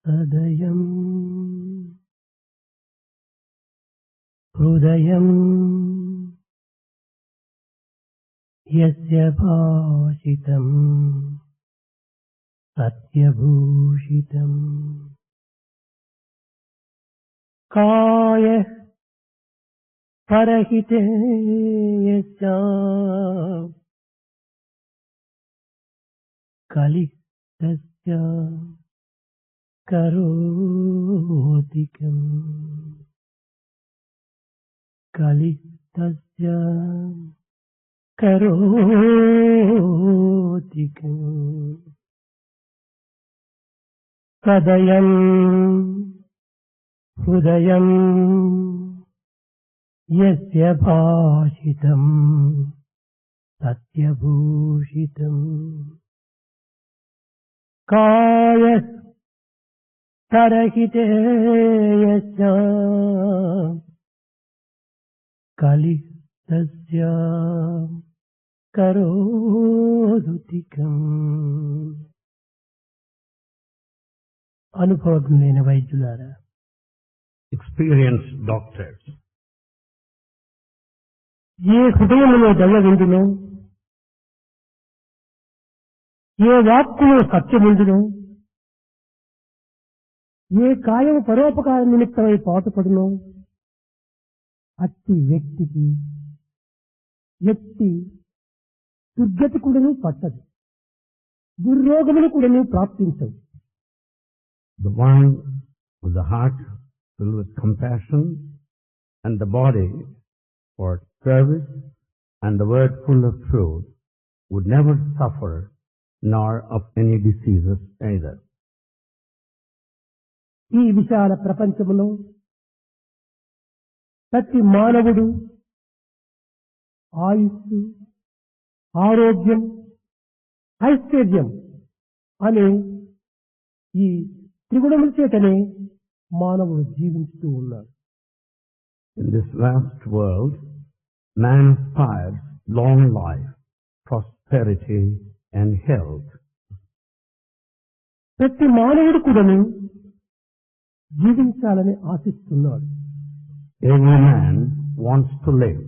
హృదయం హృదయం యస్య భాషితం సత్యభూషితం కాయః పరహితే యస్య కలిస్తస్య కరోతికం కలిస్తస్య కరోతికం హృదయం హృదయం యస్య భాషితం సత్యభూషితం కాయః పరహితే యస్య కలిస్తస్య కరోతికం. అనుభవజ్ఞులైన వైద్యులారా, experienced doctors, ఏ హృదయములో దయ ఉండునో, ఏ వాక్కులో సత్యముండునో, ఏ కాయము పరోపకార నిమిత్తమై పాటుపడునో అట్టి వ్యక్తికి ఎట్టి దుర్గతి కూడాను పట్టదు, దుర్రోగములు కూడాను ప్రాప్తించవు. the one with the heart filled with compassion and the body for service and the word full of truth would never suffer nor of any diseases either. ఈ విశాల ప్రపంచములో ప్రతి మానవుడు ఆయుస్సు, ఆరోగ్యం, ఐశ్వర్యం అనే ఈ త్రిగుణముల చేతనే మానవుడు జీవిస్తూ ఉన్నాడు. In this vast world, man aspires long life, prosperity and health. ప్రతి మానవుడు కూడాను జీవించాలని ఆశిస్తున్నాడు. Every man wants to live.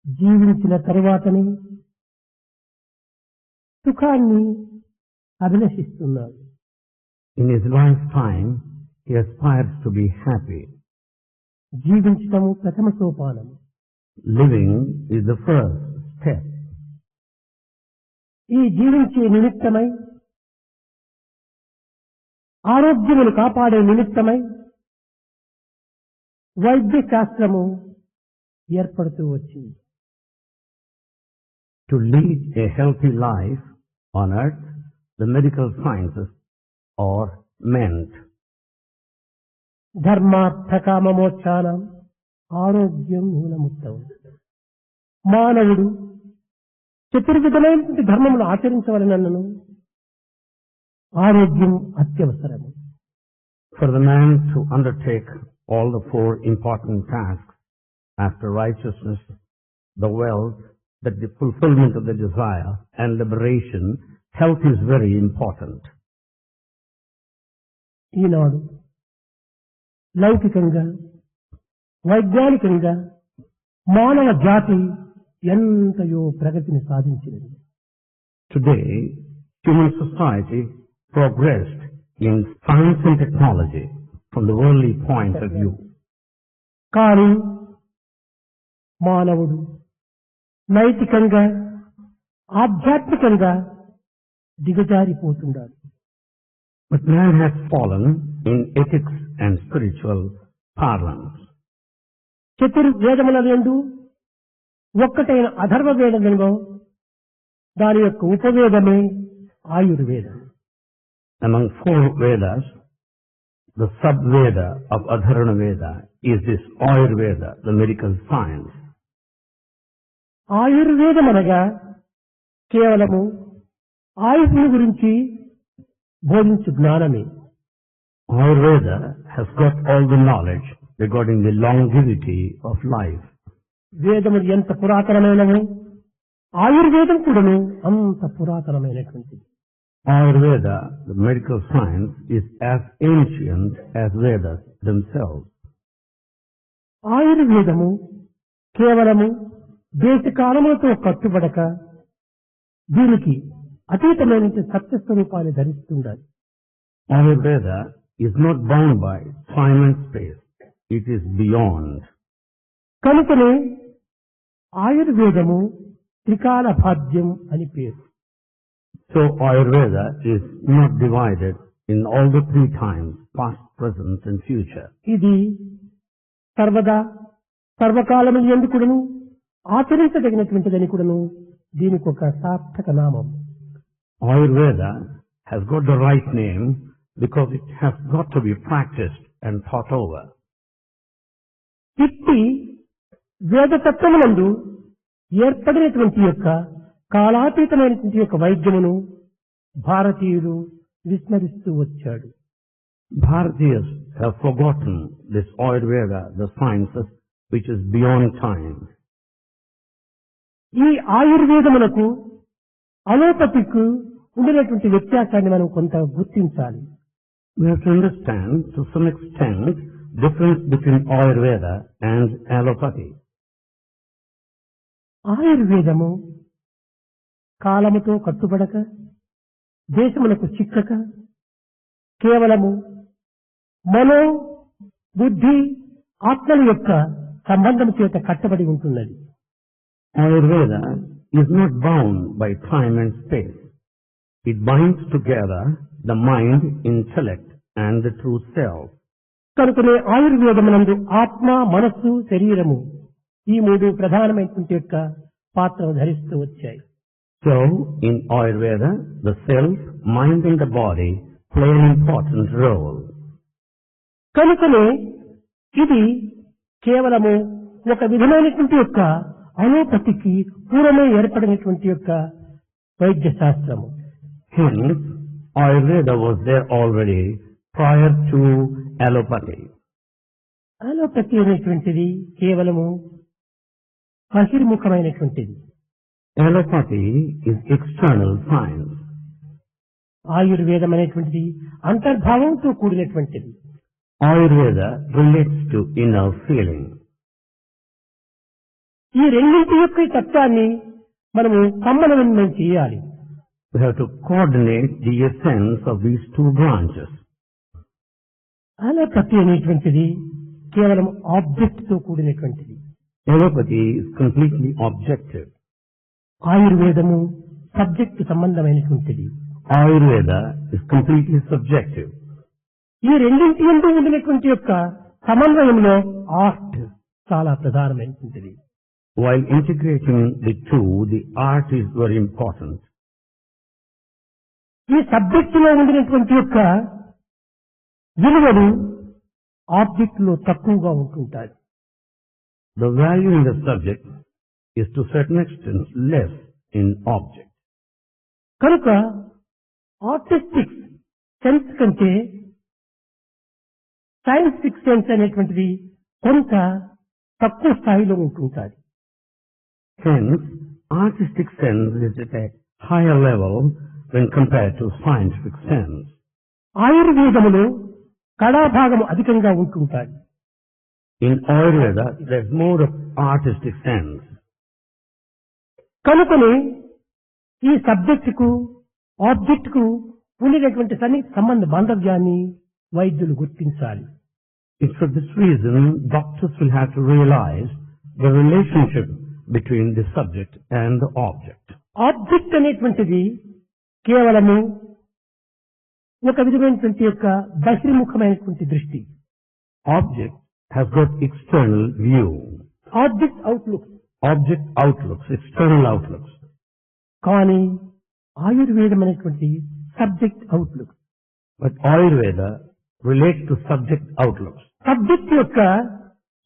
జీవించిన తరువాతనే సుఖాన్ని అభిలషిస్తున్నాడు. In his lifetime, he aspires to be happy. జీవించటము ప్రథమ సోపానం. Living is the first step. ఈ జీవించే నిమిత్తమై, ఆరోగ్యమును కాపాడే నిమిత్తమై వైద్య శాస్త్రము ఏర్పడుతూ వచ్చింది. To lead a healthy life on earth, the medical sciences are meant. ధర్మార్థ కామ మోక్షానం ఆరోగ్యం మూలముత్తం. మానవుడు చతుర్విధమైనటువంటి ధర్మములు ఆచరించవలనను ఆరోగ్యం అత్యవసరము. For the man to undertake all the four important tasks after righteousness, the wealth, the fulfillment of the desire and liberation, health is very important. ఈనాడు లౌకికంగా, వైజ్ఞానికంగా మానవ జాతి ఎంతయో ప్రగతిని సాధించినది. Today, human society progressed in science and technology from the worldly point of view. కానీ మానవుడు నైతికంగా, ఆధ్యాత్మికంగా దిగజారిపోతున్నాడు. But man has fallen in ethics and spiritual parlance. చతుర్వేదముల రెండు ఒక్కటైన అధర్వ వేదములో దాని యొక్క ఉపవేదమే ఆయుర్వేదం. Among four Vedas, the sub-Veda of Adharana Veda is this Ayurveda, the medical science. ఆయుర్వేదం అనగా కేవలము ఆయుష్ను గురించి బోధించు జ్ఞానమే. Ayurveda has got all the knowledge regarding the longevity of life. వేదములు ఎంత పురాతనమైనవో ఆయుర్వేదం కూడాను అంత పురాతనమైనటువంటిది. Ayurveda, the medical science, is as ancient as Vedas themselves. ఆయుర్వేదము కేవలము దేశకాలములతో కట్టుబడక దీనికి అతీతమైన సత్యస్వరూపాన్ని ధరిస్తుండాలి. Ayurveda is not bound by time and space. It is beyond. కనుకనే ఆయుర్వేదము త్రికాల భాగ్యం అని పేరు. So Ayurveda is not divided in all the three times, past, present and future. ఇది సర్వదా సర్వకాలము ఎందుకును ఆచరించదగినటువంటిదని కూడాను దీనికి ఒక సార్థక నామం. Ayurveda has got the right name because it has got to be practiced and thought over. ఇట్టి వేదతత్వమునందు ఏర్పడినటువంటి యొక్క కాలాతీతమైనటువంటి యొక్క వైద్యమును భారతీయులు విస్మరిస్తూ వచ్చాడు. Bharatiyas have forgotten this Ayurveda, the sciences which is beyond time. ఈ ఆయుర్వేదమునకు అలోపతికు ఉండినటువంటి వ్యత్యాసాన్ని మనం కొంత గుర్తించాలి. We have to understand to some extent difference between Ayurveda and allopathy. ఆయుర్వేదము కాలముతో కట్టుబడక దేశములకు చిక్కక కేవలము మనో బుద్ధి ఆత్మల యొక్క సంబంధం చేత కట్టబడి ఉంటున్నది. Ayurveda is not bound by time and space. It binds together the mind, intellect and the true self. కనుకనే ఆయుర్వేదమునందు ఆత్మ మనస్సు శరీరము ఈ మూడు ప్రధానమైనటువంటి యొక్క పాత్రను ధరిస్తూ వచ్చాయి. So, in Ayurveda, the self, mind and the body play an important role. కనుకనే ఇది కేవలము ఒక విధమైనటువంటి యొక్క అలోపతికి పూర్వమే ఏర్పడినటువంటి యొక్క వైద్య శాస్త్రము. Hence, Ayurveda was there already prior to allopathy. Allopathy అనేటువంటిది కేవలము బహిర్ముఖమైనటువంటిది. Allopathy is external science. ఆయుర్వేదం అనేటువంటిది అంతర్భావంతో కూడినటువంటిది. Ayurveda relates to inner feeling. ఈ రెండింటి యొక్క తత్వాన్ని మనము సమన్వయం చేయాలి. We have to coordinate the essence of these two branches. Allopathy అనేటువంటిది కేవలం ఆబ్జెక్ట్ తో కూడినటువంటిది. Allopathy is completely objective. ఆయుర్వేదము సబ్జెక్ట్ సంబంధమైనటువంటిది. Ayurveda is completely subjective. ఈ రెండింటి యందు ఉండినటువంటి యొక్క సమన్వయంలో ఆర్ట్ చాలా ప్రధానమైనటువంటిది. While integrating the two, the art is very important. ఈ సబ్జెక్ట్ లో ఉండినటువంటి యొక్క విలువలు ఆబ్జెక్ట్ లో తక్కువగా ఉంటుంటాయి. The value in the subject is to a certain extent less in object. కనుక ఆర్టిస్టిక్ సెన్స్ కంటే సైంటిఫిక్ సెన్స్ అనేటువంటిది కొంత తక్కువ స్థాయిలో ఉంటుంటుంది. Hence, artistic sense is at a higher level when compared to scientific sense. ఆయుర్వేదములో కళాభాగము అధికంగా ఉంటుంటాయి. In Ayurveda, there's more of artistic sense. కనుకనే ఈ సబ్జెక్ట్ కు ఆబ్జెక్ట్ కు ఉండినటువంటి సంబంధ బాంధవ్యాన్ని వైద్యులు గుర్తించాలి. It's for this reason doctors will have to realize the relationship between the subject and the object. Object అనేటువంటిది కేవలము ఒక విధమైనటువంటి యొక్క బహిర్ముఖమైనటువంటి దృష్టి. Object has got external view. Object outlook. Object outlooks, external outlooks. కానీ ఆయుర్వేదం అనేటువంటి subject outlook. But Ayurveda relates to subject outlooks. Subject యొక్క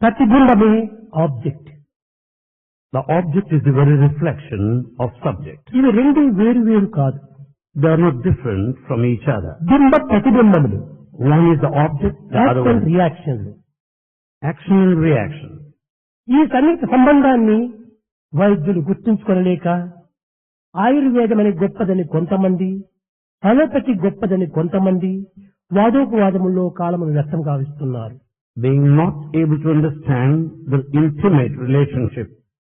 ప్రతిబింబమే object. The object is the very reflection of subject. ఇవి రెండు వేరు వేరు కాదు. They are not different from each other. బింబ ప్రతిబింబములు. One is the object, the other one is రియాక్షన్లు. action and reaction. ఈ సన్నిహిత సంబంధాన్ని వైద్యులు గుర్తుంచుకోలేక ఆయుర్వేదం అనే గొప్పదని కొంతమంది, అలోపతి గొప్పదని కొంతమంది వాదోపవాదముల్లో కాలమును వ్యర్థం గావిస్తున్నారు. Being not able to understand the intimate relationship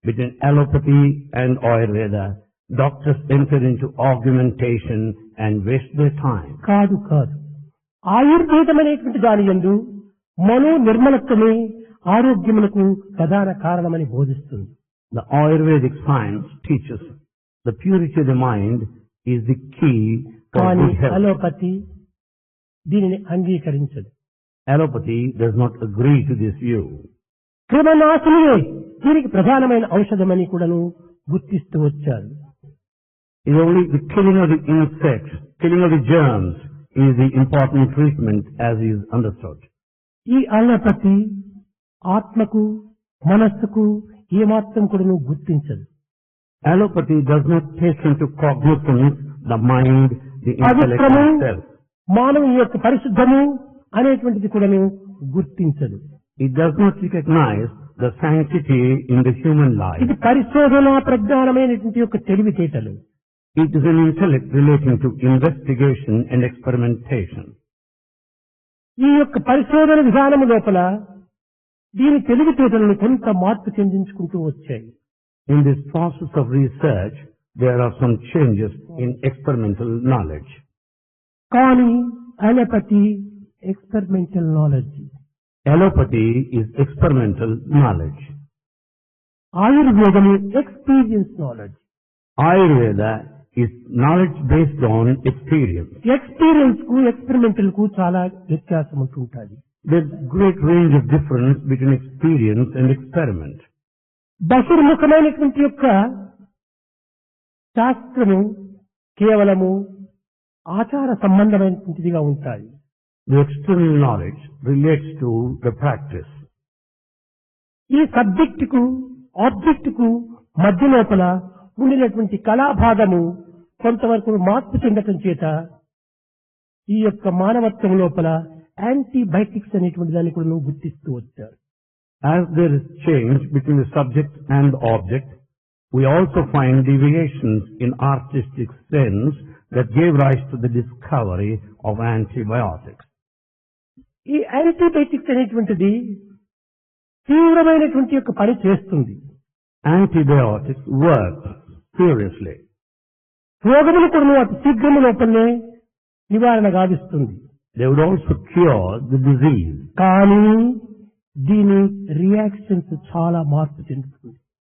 between allopathy and Ayurveda, doctors enter into argumentation and waste their time. కాదు కాదు, ఆయుర్వేదం అనేటువంటి దాని యందు మనో నిర్మలత్వమే ఆరోగ్యమునకు ప్రధాన కారణమని బోధిస్తుంది. The Ayurvedic science teaches the purity of the mind is the key for కానీ good health. అలోపతి దీనిని అంగీకరించదు. Allopathy does not agree to this view. క్రిమినాశినియే దీనికి ప్రధానమైన ఔషధమని కూడాను గుర్తిస్తూ వచ్చారు. It's only the killing of the insects, killing of the germs is the important treatment as is understood. ఈ allopathy ఆత్మకు మనస్సుకు ఏమాత్రం కూడాను గుర్తించదు. Allopathy does not take into cognizance the mind, the intellect పవిత్రము itself. మానవుని యొక్క పరిశుద్ధము అనేటువంటిది కూడాను గుర్తించదు. It does not recognize the sanctity in the human life. ఇది పరిశోధన ప్రజ్ఞానమైనటువంటి యొక్క తెలివితేటలు. It is an intellect relating to investigation and experimentation. ఈ యొక్క పరిశోధన విధానము లోపల దీని తెలివితేటలను కొంత మార్పు చెందించుకుంటూ వచ్చాయి. In this process of research, there are some changes in experimental knowledge. కానీ allopathy experimental knowledge, Allopathy is experimental knowledge. ఆయుర్వేదము experience knowledge. Ayurveda is knowledge based on experience. Experience కు ఎక్స్పెరిమెంటల్ కు చాలా వ్యత్యాసం ఉంటుంటుంది. There's great range of difference between experience and experiment. బహిర్ముఖమైనటువంటి యొక్క శాస్త్రము కేవలము ఆచార సంబంధమైనటువంటిదిగా ఉంటాయి. The external knowledge relates to the practice. ఈ సబ్జెక్ట్ కు ఆబ్జెక్ట్ కు మధ్య లోపల ఉండినటువంటి కళాభాగము కొంతవరకు మార్పు చెందటం చేత ఈ యొక్క మానవత్వం లోపల యాంటీబయాటిక్స్ అనేటువంటి దాన్ని కూడా గుర్తిస్తూ వచ్చారు. As there is change between the subject and the object, we also find deviations in artistic sense that gave rise to the discovery of antibiotics. ఈ యాంటీబయాటిక్స్ అనేటువంటిది తీవ్రమైనటువంటి యొక్క పని చేస్తుంది. Antibiotics work seriously. రోగములు కూడా అతి శీఘ్రము లోపలనే నివారణ గావిస్తుంది. They would also cure the disease. కానీ దీని రియాక్షన్స్ చాలా మార్పు చెందుతుంది.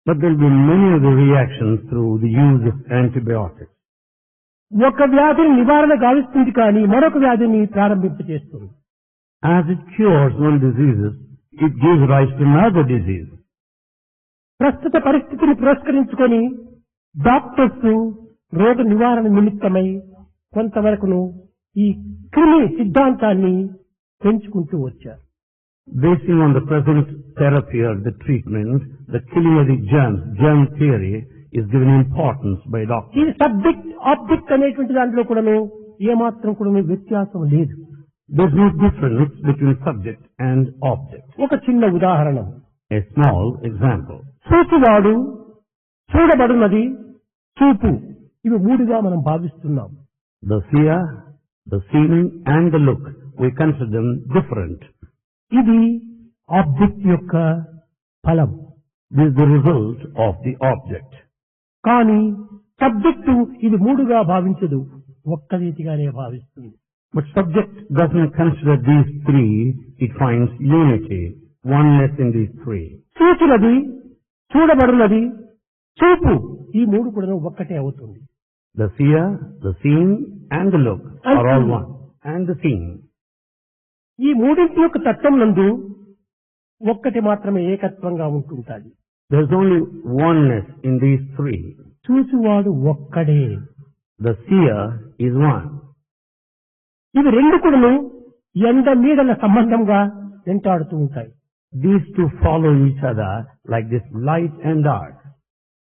But there will be many of the reactions through the use of antibiotics. ఒక వ్యాధిని నివారణ గావిస్తుంది కానీ మరొక వ్యాధిని ప్రారంభింపజేస్తుంది. As it cures one disease, it gives rise to another disease. ప్రస్తుత పరిస్థితిని పురస్కరించుకొని డాక్టర్స్ రోగ నివారణ నిమిత్తమై కొంతవరకును ఈ క్రిమి సిద్ధాంతాన్ని పెంచుకుంటూ వచ్చారు. Basing on the present therapy or the treatment, the killing of the germs, germ theory, is given importance by doctors. ఈ సబ్జెక్ట్ ఆబ్జెక్ట్ అనేటువంటి దాంట్లో కూడాను ఏమాత్రం కూడా వ్యత్యాసం లేదు. There is no difference between subject and object. ఒక చిన్న ఉదాహరణ, A small example. చూచువాడు, చూడబడినది, చూపు, ఇవి మూడుగా మనం భావిస్తున్నాం. The seer, the seen and the look, we consider them different. ఇది ఆబ్జెక్ట్ యొక్క ఫలం. This is the result of the object. కానీ సబ్జెక్టు ఇది మూడుగా భావించదు, ఒక్క రీతిగానే భావిస్తుంది. But subject doesn't consider these three, it finds unity, oneness in these three. చూచినది, చూడబడినది, చూపు, ఈ మూడు కూడా ఒక్కటే అవుతుంది. The seer, the seen and the look are all one. And the seen. ఈ మూడింటి యొక్క తత్వం నందు ఒక్కటి మాత్రమే ఏకత్వంగా ఉంటుంటాది. There is only oneness in these three. చూచువాడు ఒక్కడే. The seer is one. ఇవి రెండు కూడాను ఎండ నీడల సంబంధంగా వెంటాడుతూ ఉంటాయి. These two follow each other like this light and dark.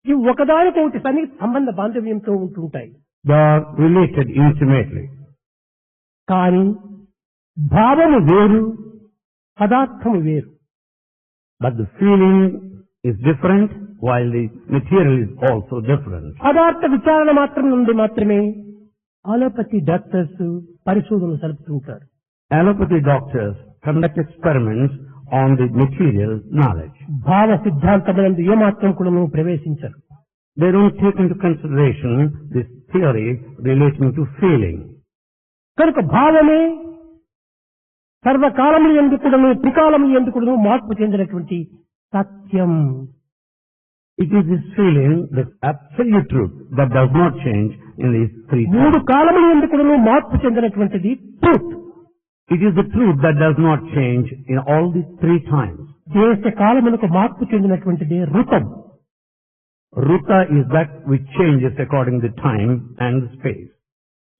ఇవి ఒకదానికొకటి సంబంధ బాంధవ్యంతో ఉంటుంటాయి. They are related intimately. కానీ భావము వేరు, పదార్థము వేరు. But the feeling is different while the material is also different. పదార్థ విచారణ మాత్రం నుండి మాత్రమే అలోపతి డాక్టర్స్ పరిశోధనలు జరుపుతుంటారు. Allopathy doctors conduct experiments on the material knowledge. భావ సిద్ధాంతములందు ఏమాత్రం కూడా ప్రవేశించరు. They don't take into consideration this theory relating to feeling. కనుక భావమే సర్వకాలములు ఎందుకును త్రికాలములు ఎందుకును మార్పు చెందినటువంటి సత్యం. It is this feeling, this absolute truth that does not change in these three మూడు times. కాలములు ఎందుకును మార్పు చెందినటువంటిది truth. It is the truth that does not change in all these three times. దేశ కాలములకు మార్పు చెందినటువంటిది ఋతం. Ruta is that which changes according to time and space.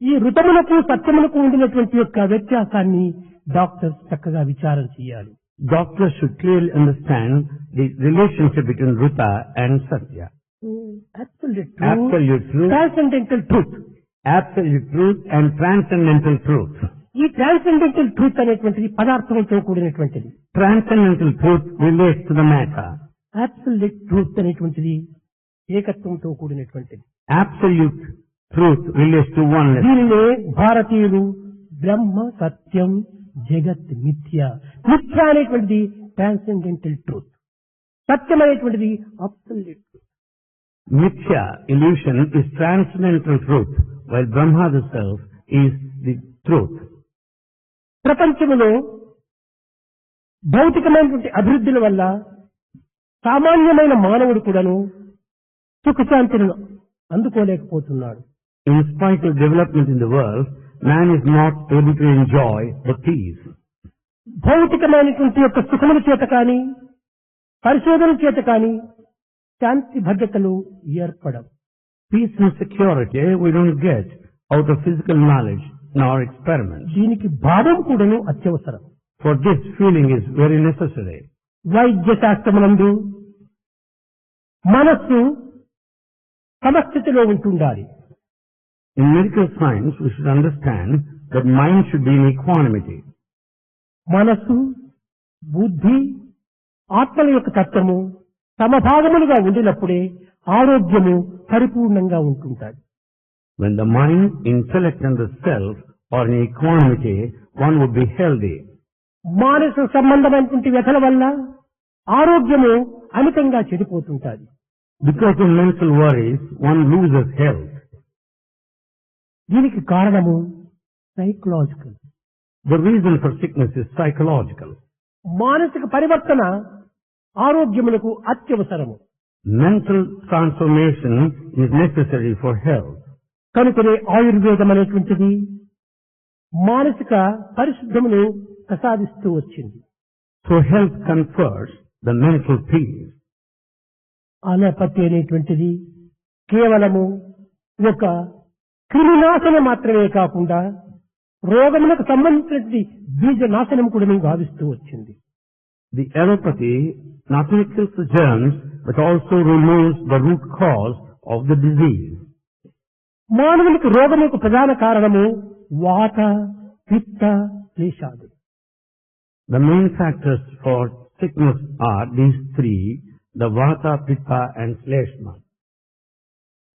ఈ ఋతములకు సత్యములకు ఉండినటువంటి యొక్క వ్యత్యాసాన్ని doctors చక్కగా విచారం చేయాలి. Doctors should clearly understand the relationship between Ruta and Satya. Absolute truth, transcendental truth. absolute truth and transcendental truth. ఈ ట్రాన్సెండెంటల్ ట్రూత్ అనేటువంటిది పదార్థంతో కూడినటువంటిది. Transcendental truth relates to the matter. Absolute truth అనేటువంటిది ఏకత్వంతో కూడినటువంటిది. Absolute truth relates to oneness. దీనినే భారతీయులు బ్రహ్మ సత్యం జగత్ మిథ్య. మిథ్య అనేటువంటిది ట్రాన్సెండెంటల్ ట్రూత్, సత్యం అనేటువంటిది absolute truth. Mithya, illusion, is transcendental truth, while Brahma the self is the truth. ప్రపంచంలో భౌతికమైనటువంటి అభివృద్ధుల వల్ల సామాన్యమైన మానవుడు కూడాను సుఖశాంతులను అందుకోలేకపోతున్నాడు. In spite of development in the world, man is not able to enjoy the peace. భౌతికమైనటువంటి యొక్క సుఖముల చేత కానీ పరిశోధన చేత కానీ శాంతి భద్రతలు ఏర్పడవు. Peace and security we don't get out of physical knowledge nor experiments. దీనికి భావం కూడాను అత్యవసరం. For this, feeling is very necessary. వైద్య శాస్త్రమునందు మనస్సు సమస్థితిలో ఉంటుండాలి. In medical science, we should understand that mind should be in equanimity. మనస్సు బుద్ధి ఆత్మల యొక్క తత్వము సమభాగములుగా ఉండినప్పుడే ఆరోగ్యము పరిపూర్ణంగా ఉంటుంటాయి. When the mind, intellect and the self are in equanimity, one would be healthy. మానసిక సంబంధమైనటువంటి వ్యధల వల్ల ఆరోగ్యము అమితంగా చెడిపోతుంటాది. Because of mental worries, one loses health. దీనికి కారణము psychological. The reason for sickness is psychological. మానసిక పరివర్తన ఆరోగ్యములకు అత్యవసరము. Mental transformation is necessary for health. కనుకనే ఆయుర్వేదం అనేటువంటిది మానసిక పరిశుద్ధమును ప్రసాదిస్తూ వచ్చింది. So health confers the mental peace. Allopathy అనేటువంటిది కేవలము ఒక క్రిమినాశనం మాత్రమే కాకుండా రోగములకు సంబంధించినటువంటి బీజ నాశనం కూడా గావిస్తూ వచ్చింది. The allopathy not only kills the germs, but also removes the root cause of the disease. మానవునికి రోగములకు ప్రధాన కారణము వాత పిత్త క్లేశాలు. The main factors for sickness are these three, the vata, pitta and shleshma.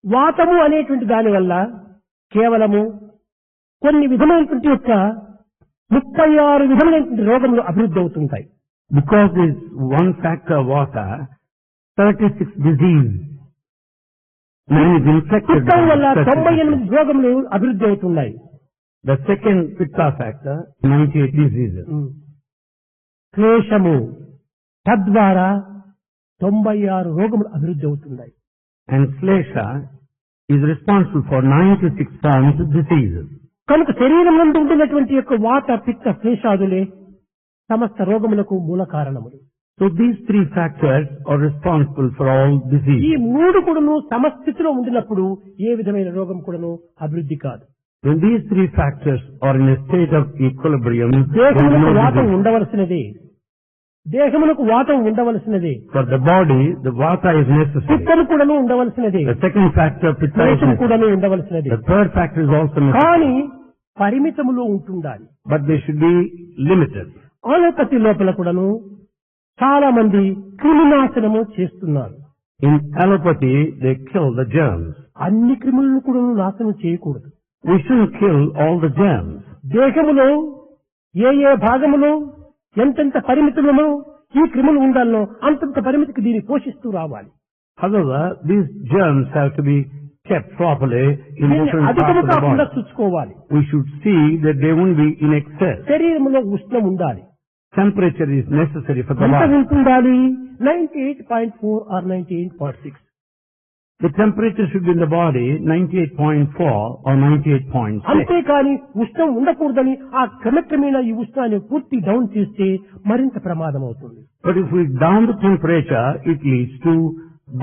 వాతము అనేటువంటి దాని వల్ల కేవలము కొన్ని విధమైనటువంటి యొక్క 36 విధమైనటువంటి రోగములు అభివృద్ధి అవుతుంటాయి. Because there is one factor vata, 36 disease. Man is infected పిత్తం by వల్ల 36. 98 రోగములు అభివృద్ధి అవుతున్నాయి. The second pitta factor, 98 diseases. క్లేశము తద్వారా 96 రోగములు అభివృద్ధి అవుతున్నాయి. And shlesha is responsible for 96 forms of diseases. కనుక శరీరం నందు ఉండినటువంటి యొక్క వాత పిత్త క్లేశాదులే సమస్త రోగములకు మూల కారణములు. So these three factors are responsible for all ఈ disease. మూడు కూడాను సమస్థితిలో ఉండినప్పుడు ఏ విధమైన రోగం కూడాను అభివృద్ధి కాదు. When these three factors are in a state of equilibrium, there is దేహములకు no వాతం disease. ఉండవలసినదే. దేహములకు వాతం ఉండవలసినదే. For the body, the vata is necessary. పిత్తము కూడాను ఉండవలసినదే. The second factor, pitta, is క్లేశం necessary. కూడాను ఉండవలసినదే. The third factor is also necessary. కానీ పరిమితములో ఉంటుండాలి. But they should be limited. Allopathy లోపల కూడాను చాలా మంది క్రిమినాశనము చేస్తున్నారు. In allopathy, they kill the germs. అన్ని క్రిములను కూడా నాశనం చేయకూడదు. We shouldn't kill all the germs. దేహములో ఏ భాగములో ఎంతెంత పరిమితులను ఈ క్రిములు ఉండాలో అంతంత పరిమితికి దీన్ని పోషిస్తూ రావాలి. However, these germs have to be kept properly in different parts of the body. చూసుకోవాలి. We should see that they won't be in excess. శరీరంలో ఉష్ణం ఉండాలి. Temperature is necessary for the ఎంత body. ఉండాలి? 98.4 or 98.6. The temperature should be in the body 98.4 or 98.6. అంతేకాని ఉష్ణం ఉండకూడదని ఆ క్రమక్రమేణా ఈ ఉష్ణాన్ని పూర్తి డౌన్ చేస్తే మరింత ప్రమాదం అవుతుంది. But if we down the temperature, it leads to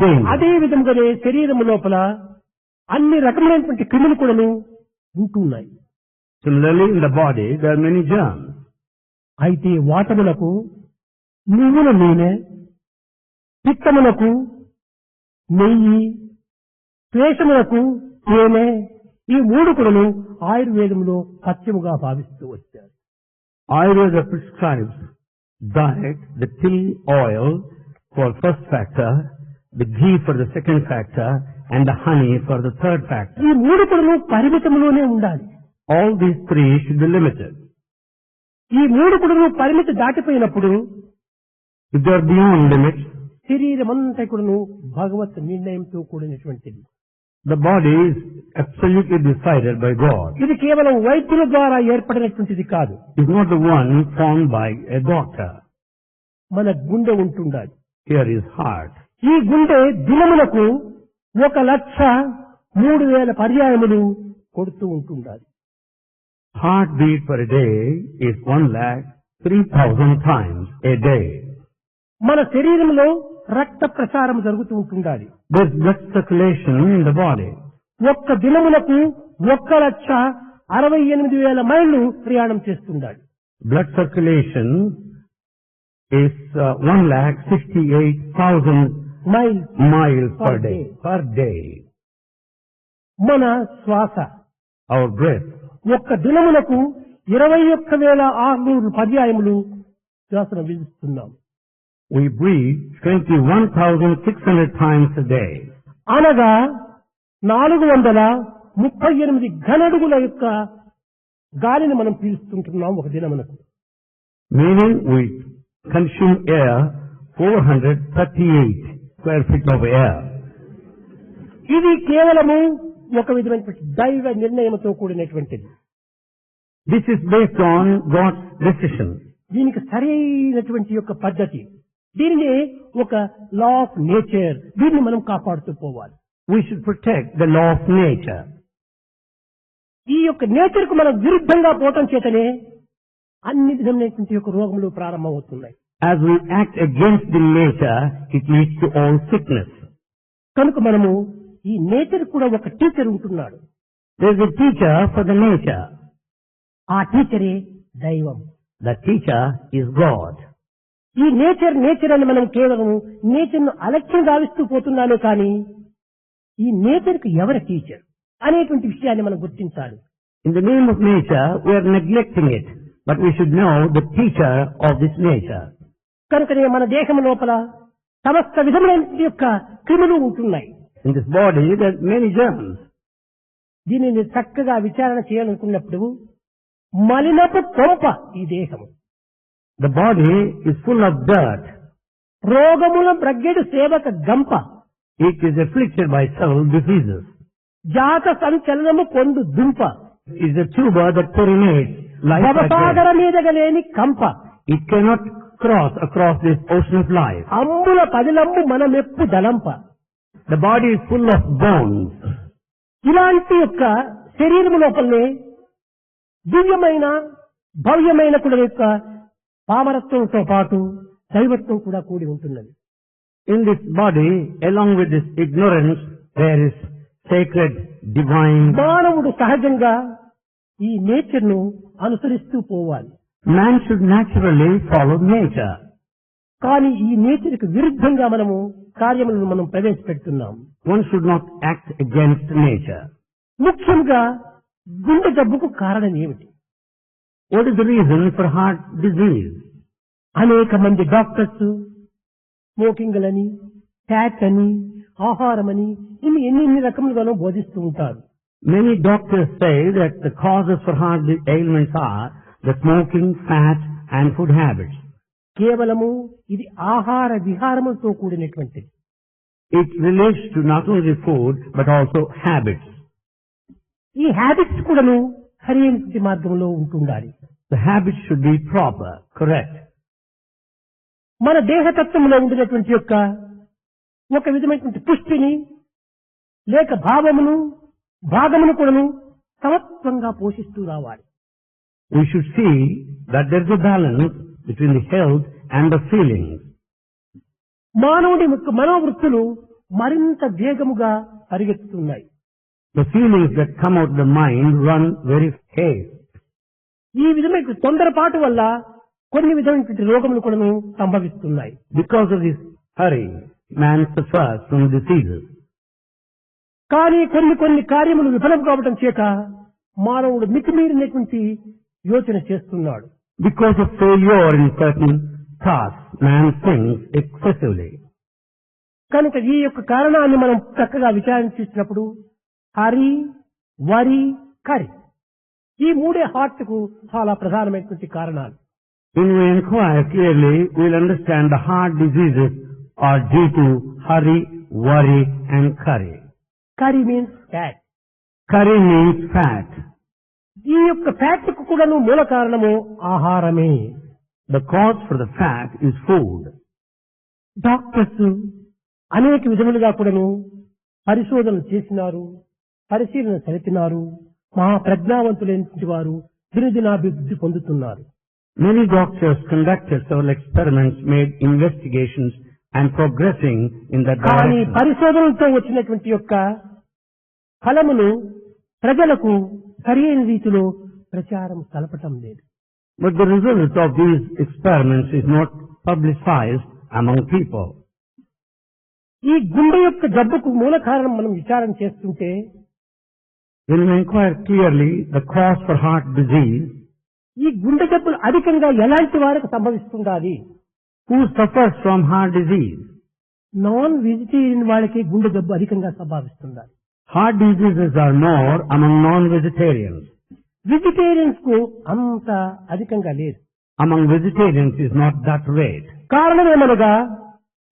danger. అదే విధంగానే శరీరం లోపల అన్ని రకమైనటువంటి క్రిములు కూడా ఉంటున్నాయి. Similarly, in the body, there are many germs. అయితే వాతములకు నువ్వుల నూనె, పిత్తములకు నెయ్యి, శ్లేషములకు తేనె, ఈ మూడు కూడా ఆయుర్వేదంలో పథ్యముగా భావిస్తూ వచ్చారు. Ayurveda prescribes diet, the till oil for first factor, the ghee for the second factor, and the honey for the third factor. ఈ మూడు కూడా పరిమితంలోనే ఉండాలి. All these three should be limited. ఈ మూడు కూడా పరిమితి దాటిపోయినప్పుడు If they are beyond limits, శరీరం అంతా కూడా భగవత్ నిర్ణయంతో కూడినటువంటిది. the body is absolutely decided by God. ఇది కేవలం వైద్యుల ద్వారా ఏర్పడినటువంటిది కాదు. It's not the one formed by a doctor. మన గుండె ఉంటుండాలి. Here is heart. ఈ గుండె దినములకు 1,03,000 పర్యాయములు కొడుతూ ఉంటుండాలి. Heartbeat per day is 1,03,000 times a day. మన శరీరంలో రక్త ప్రసారం జరుగుతూ ఉంటుండాలి. There's blood circulation in the body. ఒక్క దినములకు 1,68,000 మైళ్ళు ప్రయాణం చేస్తుండాలి. Blood circulation is 1,68,000 miles per day. Per day. మన శ్వాస, Our breath. ఒక్క దినములకు 21,600 పర్యాయములు శ్వాసను విధిస్తున్నాం. We breathe 21,600 times a day. అనగా 438 ఘనడుగుల యొక్క గాలిని మనం పీల్చుకుంటున్నాం ఒక దినమునకు. Meaning we consume air 438 square feet of air. ఇది కేవలము ఒక విధమైనటువంటి దైవ నిర్ణయంతో కూడినటువంటిది. This is based on God's decision. దీనికి సరైనటువంటి యొక్క పద్ధతి. దీనిని ఒక లా ఆఫ్ నేచర్, దీన్ని మనం కాపాడుతూ పోవాలి. We should protect the law of nature. ఈ యొక్క నేచర్ కు మనం విరుద్ధంగా పోవటం చేతనే అన్ని విధమైనటువంటి యొక్క రోగములు ప్రారంభమవుతున్నాయి. As we act against the nature, it leads to all sickness. కనుక మనము ఈ నేచర్ కూడా ఒక టీచర్ ఉంటున్నాడు. There is a teacher for the nature. ఆ టీచరే దైవం. The teacher is God. ఈ నేచర్ అని మనం కేవలం నేచర్ ను అలక్ష్యం గావిస్తూ పోతున్నామే కానీ ఈ నేచర్ కు ఎవరి టీచర్ అనేటువంటి విషయాన్ని మనం గుర్తించాలి. In the name of nature, we are neglecting it, but we should know the teacher of this nature. కనుకనే మన దేహం లోపల సమస్త విధములైన యొక్క క్రిములు ఉంటున్నాయి. In this body, there are many germs. దీనిని చక్కగా విచారణ చేయాలనుకున్నప్పుడు మలినపు కొంప ఈ దేహము. The body is full of dirt. రోగముల బ్రగ్గెడు సేవక గంప. It is afflicted by several diseases. జాత సంచలనము పొందు దుంప. It is a tuber that perinates life like భవసాగర that. మీదగలేని కంప. It cannot cross across this ocean of life. అమ్ముల పదిలంపు మనమెప్పు దలంప. The body is full of bones. ఇలాంటి యొక్క శరీరము లోపలనే దివ్యమైన భవ్యమైన కూడా యొక్క పామరత్వంతో పాటు దైవత్వం కూడా కూడి ఉంటున్నది. In this body, along with this ignorance, there is sacred, divine. మానవుడు సహజంగా ఈ నేచర్ ను అనుసరిస్తూ పోవాలి. Man should naturally follow nature. కానీ ఈ నేచర్ కు విరుద్ధంగా మనము కార్యములను మనం ప్రవేశపెడుతున్నాం. One should not act against nature. ముఖ్యంగా గుండె జబ్బుకు కారణం ఏమిటి? What is the reason for heart disease? అనేక మంది డాక్టర్స్ స్మోకింగ్లని, ఫ్యాట్ అని, ఆహారమని ఎన్ని రకములుగానో బోధిస్తూ ఉంటారు. Many doctors say that the causes for heart ailments are the smoking, fat and food habits. కేవలము ఇది ఆహార విహారములతో కూడినటువంటిది. It relates to not only food but also habits. ఈ హ్యాబిట్స్ కూడాను సరైన మార్గంలో ఉంటుండాలి. The habits should be proper, correct. మన దేహతత్వంలో ఉండినటువంటి యొక్క ఒక విధమైనటువంటి పుష్టిని లేక భాగమును కూడాను సమత్వంగా పోషిస్తూ రావాలి. We should see that there is a balance between the health and the feelings. మానవుడి మనోవృత్తులు మరింత వేగముగా పరిగెత్తుతున్నాయి. The feelings that come out of the mind run very fast. ఈ విధమైన తొందరపాటు వల్ల కొన్ని విధమైనటువంటి రోగములు కూడాను సంభవిస్తున్నాయి. Because of this hurry, man suffers from diseases. కానీ కొన్ని కార్యములు విఫలం కావడం చేత మానవుడు మితిమీరినటువంటి యోచన చేస్తున్నాడు. Because of failure in certain tasks, man thinks excessively. కనుక ఈ యొక్క కారణాన్ని మనం చక్కగా విచారించినప్పుడు హరి, వరి, కరి ఈ మూడే హార్ట్ కు చాలా ప్రధానమైనటువంటి కారణాలు. When we inquire clearly, we will understand the heart diseases are due to hurry, worry and curry. కరి means fat. Curry means fat. ఈ యొక్క ఫ్యాట్ కు కూడాను మూల కారణము ఆహారమే. The cause for the fat is food. Doctors అనేక విధములుగా కూడాను పరిశోధనలు చేసినారు, పరిశీలన జరిపినారు. మహా ప్రజ్ఞావంతులైనటువంటి వారు దినదినాభివృద్ధి పొందుతున్నారు. Many doctors conducted several experiments, made investigations and progressing in that కానీ direction. పరిశోధనలతో వచ్చినటువంటి యొక్క ఫలమును ప్రజలకు సరైన రీతిలో ప్రచారం కలపటం లేదు. But the result of these experiments is not publicized among people. ఈ గుండె యొక్క జబ్బుకు మూల కారణం మనం విచారణ చేస్తుంటే When we inquire clearly the cause for heart disease, ఈ గుండె జబ్బులు అధికంగా ఎలాంటి వారికి సంభవిస్తుండాలి? who suffers from heart disease? Non vegetarian వాళ్ళకి గుండె జబ్బు అధికంగా సంభవిస్తుండాలి. Heart diseases are more among non-vegetarians. Vegetarians కు అంత అధికంగా లేదు. Among vegetarians is not that rate. కారణం ఏమనగా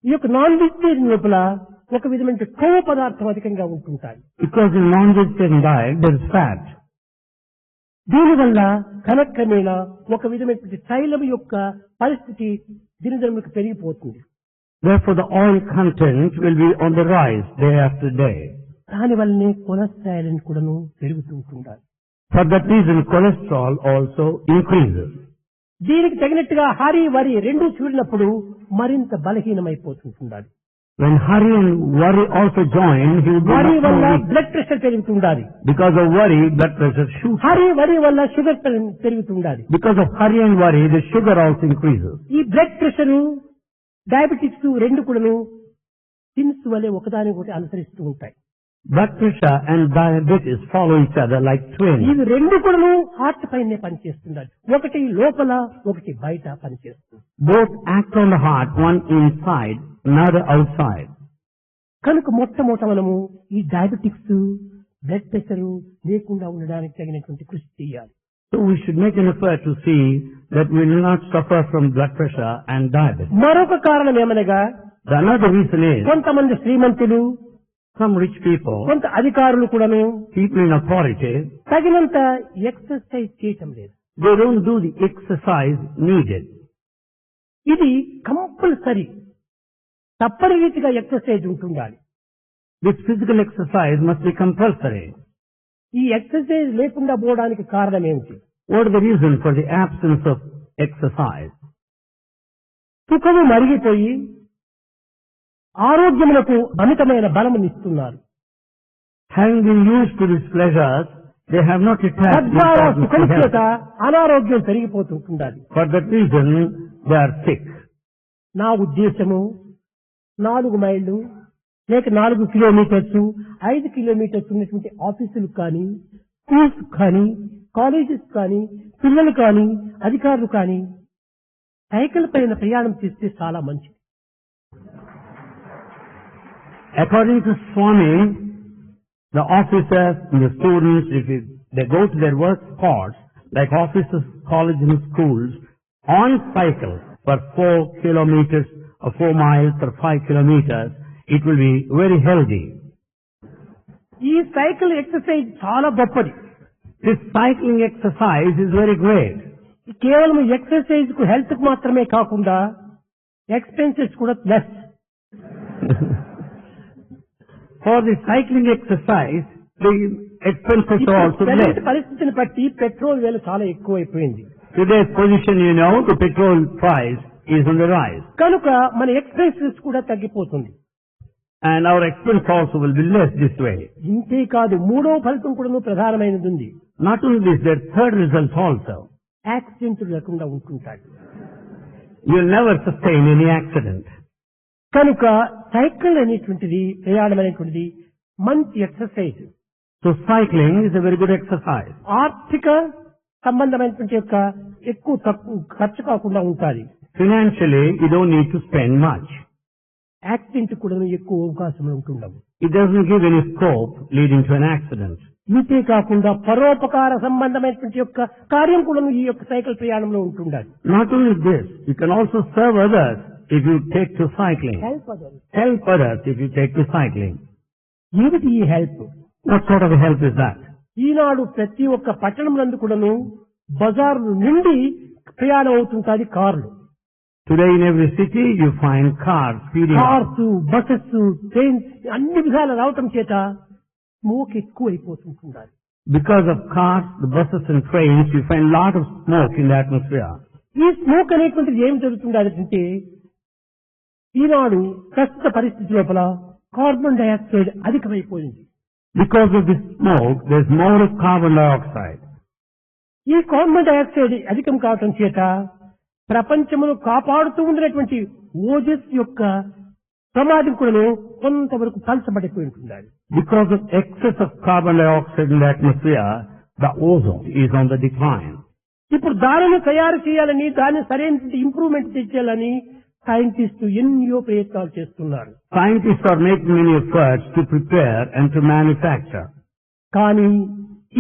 ఈ యొక్క నాన్ వెజిటేరియన్ లోపల ఒక విధమైన కొవ్వు పదార్థం అధికంగా ఉంటుంటాయి. Because in non-vegetarian diet there is fat. దీనివల్ల క్రమక్రమేణా ఒక విధమైనటువంటి తైలం యొక్క పరిస్థితి దినదినములకు పెరిగిపోతుంది. Therefore the oil content will be on the rise day after day. దానివల్లనే కొలెస్ట్రాల్ కూడాను పెరుగుతూ ఉంటుండాలి. For that reason cholesterol also increases. దీనికి తగినట్టుగా హరి వరి రెండు చూడినప్పుడు మరింత బలహీనమైపోతుండాలి. When hurry and worry also join, he will be వరి much వల్ల more weak. బ్లడ్ ప్రెషర్ పెరుగుతుండాలి. Because of worry, blood pressure shoots. Hurry worry వల్ల షుగర్ పెరుగుతుండాలి. Because of hurry and worry, the sugar also increases. ఈ blood pressure diabetics రెండు కూడాను since వలె ఒకదాని ఒకటి అనుసరిస్తూ ఉంటాయి. Blood pressure and diabetes follow each other like twins. ఇవి రెండు కూడాను హార్ట్ పైనే పనిచేస్తుండాలి. ఒకటి లోపల ఒకటి బయట పనిచేస్తుంది. Both act on the heart, one inside, another outside. కనుక మొట్టమొదట మనము ఈ డయాబెటిక్స్ బ్లడ్ ప్రెషర్ లేకుండా ఉండడానికి తగినటువంటి కృషి చేయాలి. So we should make an effort to see that we will not suffer from blood pressure and diabetes. మరొక కారణం ఏమనగా The another reason is కొంతమంది శ్రీమంతులు, some rich people, కొంత అధికారులు కూడాను people in authority, తగినంత ఎక్సర్సైజ్ చేయటం లేదు. they don't do the exercise needed. ఇది కంపల్సరీ తప్పని రీతిగా ఎక్సర్సైజ్ ఉంటుండాలి. This physical exercise must be compulsory. ఈ ఎక్సర్సైజ్ లేకుండా పోవడానికి కారణం ఏమిటి? What is the reason for the absence of exercise? సుఖము మరిగిపోయి ఆరోగ్యములకు అమితమైన బలమునిస్తున్నారు. Having been used to these pleasures, they have not attached తద్వారా importance సుఖం to చేత health. అనారోగ్యం పెరిగిపోతుండాలి. For that reason, they are sick. నా ఉద్దేశము 4 మైళ్ళు లేక 4 కిలోమీటర్స్ 5 కిలోమీటర్స్ ఉన్నటువంటి ఆఫీసులు కానీ, స్కూల్స్ కానీ, కాలేజెస్ కానీ, పిల్లలు కానీ, అధికారులు కానీ సైకిల్ పైన ప్రయాణం చేస్తే చాలా మంచిది. According to Swami, The officers and the students, they go to their work spots, like offices, colleges and schools, on cycle for 4 kilometers or 4 miles or 5 kilometers, it will be very healthy. ఈ cycle exercise చాలా గొప్పది. This cycling exercise is very great. కేవలం exercise కు health కు మాత్రమే కాకుండా expenses కూడా less. For the cycling exercise, the expenses are also less. పరిస్థితిని బట్టి పెట్రోల్ వేల చాలా ఎక్కువైపోయింది. Today's position, the petrol price is on the rise. కనుక మన ఎక్స్పెన్సెస్ కూడా తగ్గిపోతుంది. And our expense also will be less this way. ఇంతే కాదు, మూడో ఫలితం కూడా ప్రధానమైనది ఉంది. Not only this, their third result also. Accident లేకుండా ఉంటుంటాడు. You will never sustain any accident. కనుక సైకిల్ అనేటువంటిది, ప్రయాణం అనేటువంటిది మంచి exercise. So cycling is a very good exercise. ఆర్థిక సంబంధమైనటువంటి యొక్క ఎక్కువ ఖర్చు కాకుండా ఉంటుంది. Financially, you don't need to spend much. Accident కూడా ఎక్కువ అవకాశం ఉంటుండవు. It doesn't give any scope leading to an accident. ఇంతే కాకుండా పరోపకార సంబంధమైనటువంటి యొక్క కార్యం కూడా ఈ యొక్క సైకిల్ ప్రయాణంలో ఉంటుండాలి. Not only this, you can also serve others if you take to cycling. Help others if you take to cycling. ఏమిటి ఈ help? What sort of help is that? ఈనాడు ప్రతి ఒక్క పట్టణంలో కూడాను బజార్లు నిండి ప్రయాణం అవుతుంటాది కార్లు. Today in every city you find cars speeding up. Cars, buses, trains అన్ని విధాలు రావటం చేత స్మోక్ ఎక్కువ అయిపోతుంటున్నారు. Because of cars, the buses and trains, you find a lot of smoke in the atmosphere. ఈ స్మోక్ అనేటువంటిది ఏం జరుగుతుందంటే ఈనాడు ప్రస్తుత పరిస్థితి లోపల కార్బన్ డైఆక్సైడ్ అధికమైపోయింది. Because of this smoke, there is more of carbon dioxide. ఈ కార్బన్ డైఆక్సైడ్ అధికం కావటం చేత ప్రపంచమును కాపాడుతూ ఉండినటువంటి ఓజస్ యొక్క ప్రమాదం కూడా కొంతవరకు పలచబడిపోయి ఉంటుంది. Because of excess of carbon dioxide in the atmosphere, the ozone is on the decline. ఇప్పుడు దానిని తయారు చేయాలని, దాన్ని సరైన ఇంప్రూవ్మెంట్ తెచ్చేయాలని సైంటిస్టు ఎన్నో ప్రయత్నాలు చేస్తున్నారు. Scientists are making many efforts to prepare and to manufacture. కానీ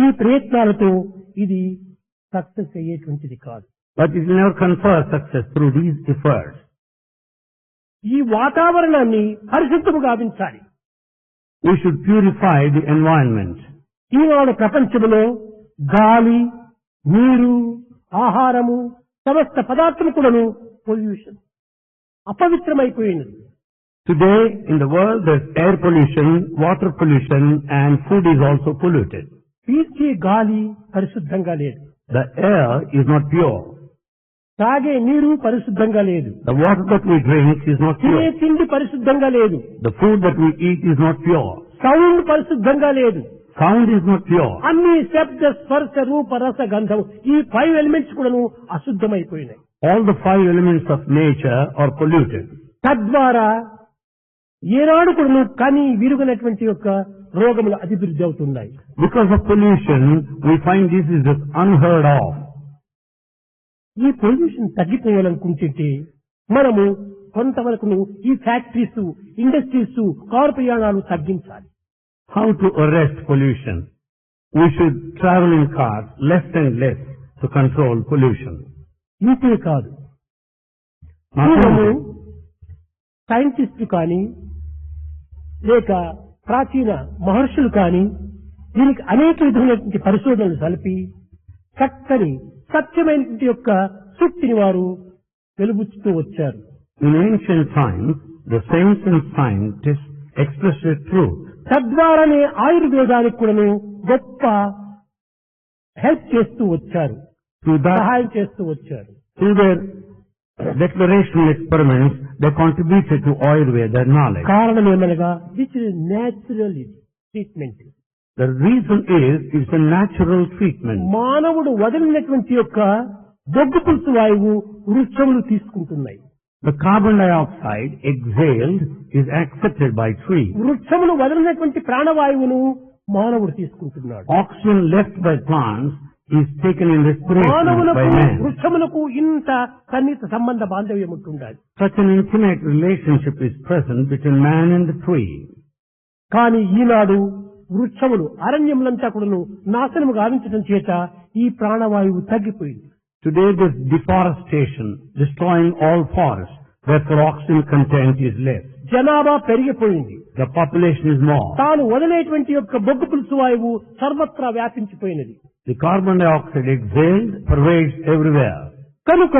ఈ ప్రయత్నాలతో ఇది సక్సెస్ అయ్యేటువంటిది కాదు. But it will never confer success through these efforts. ఈ వాతావరణాన్ని పరిశుద్ధము గావించాలి. We should purify the environment. ఈనాడు ప్రపంచంలో గాలి, నీరు, ఆహారము, సమస్త పదార్థము కూడాను pollution, అపవిత్రమైపోయినది. Today in the world there is air pollution, water pollution and food is also polluted. పీల్చే గాలి పరిశుద్ధంగా లేదు. The air is not pure. తాగే నీరు పరిశుద్ధంగా లేదు. The water that we drink is not తినే pure. తిండి పరిశుద్ధంగా లేదు. The food that we eat is not pure. Sound పరిశుద్ధంగా లేదు. Sound is not pure. అన్ని శబ్ద, స్పర్శ, రూప, రస, గంధం ఈ 5 ఎలిమెంట్స్ కూడాను అశుద్ధమైపోయినాయి. All the 5 elements of nature are polluted. తద్వారా ఏనాడు కూడాను కని విరుగునటువంటి యొక్క రోగములు అభివృద్ధి అవుతున్నాయి. Because of pollution, we find diseases unheard of. ఈ పొల్యూషన్ తగ్గిపోవాలనుకుంటే మనము కొంతవరకు ఈ ఫ్యాక్టరీస్, ఇండస్ట్రీస్, కారు ప్రయాణాలు తగ్గించాలి. How to arrest pollution? We should travel in cars less and less to control pollution. ఇంతే కాదు, Not పూర్వము only- సైంటిస్టులు కానీ లేక ప్రాచీన మహర్షులు కానీ దీనికి అనేక విధమైనటువంటి పరిశోధనలు కలిపి చక్కని సత్యమైనటువంటి యొక్క సూక్తిని వారు వెలుబుచ్చుతూ వచ్చారు. In ancient times, the saints and scientists expressed the truth. తద్వారానే ఆయుర్వేదానికి కూడాను గొప్ప హెల్ప్ చేస్తూ వచ్చారు, Through that, సహాయం చేస్తూ వచ్చారు. through their declarational experiments, they contributed to Ayurveda knowledge. కారణం ఏమనగా this is natural treatment. The reason is it's a natural treatment. మానవుడు వదిలినటువంటి యొక్క బొగ్గు పులుసు వాయువు వృక్షములు తీసుకుంటున్నాయి. The carbon dioxide exhaled is accepted by trees. వృక్షములు వదిలినటువంటి ప్రాణవాయువును మానవుడు తీసుకుంటున్నాడు. Oxygen left by plants is taken in respiration మానవులకు by man. వృక్షములకు ఇంత సన్నిహిత సంబంధ బాంధవ్యం ఉంటుండాలి. Such an intimate relationship is present between man and the tree. కానీ ఈనాడు వృక్షములు అరణ్యములంతా కూడాను నాశనము గావించడం చేత ఈ ప్రాణవాయువు తగ్గిపోయింది. Today there's deforestation, destroying all forests. Therefore oxygen content is less. జనాభా పెరిగిపోయింది. The population is more. తాను వదిలేటువంటి యొక్క బొగ్గు పులుసు వాయువు సర్వత్రా వ్యాపించిపోయినది. The carbon dioxide exhaled pervades everywhere. కనుక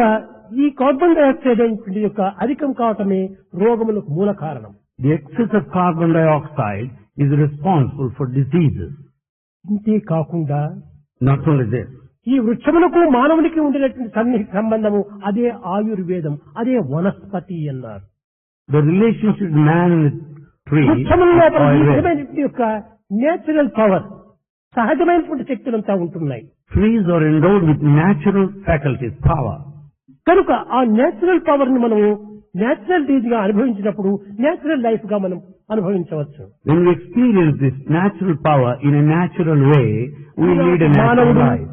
ఈ కార్బన్ డైఆక్సైడ్ అనేటువంటి యొక్క అధికం కావటమే రోగములకు మూల కారణం. The excess of carbon dioxide is responsible for diseases. ఇంతే కాకుండా Not only this, ఈ వృక్షములకు మానవునికి ఉండినటువంటి సన్నిహిత సంబంధము అదే ఆయుర్వేదం, అదే వనస్పతి అన్నారు. the relationship of man with tree వృక్షముల is లోపల ఈ Ayurveda. విధమైనటువంటి యొక్క నేచురల్ పవర్, సహజమైనటువంటి శక్తులంతా ఉంటున్నాయి. Trees are endowed with natural faculties, power. కనుక ఆ నేచురల్ పవర్ ను మనము నేచురల్ రీతిగా అనుభవించినప్పుడు నేచురల్ లైఫ్ గా మనం అనుభవించవచ్చు. When we experience this natural power in a natural way, we lead a natural మానవుడు life.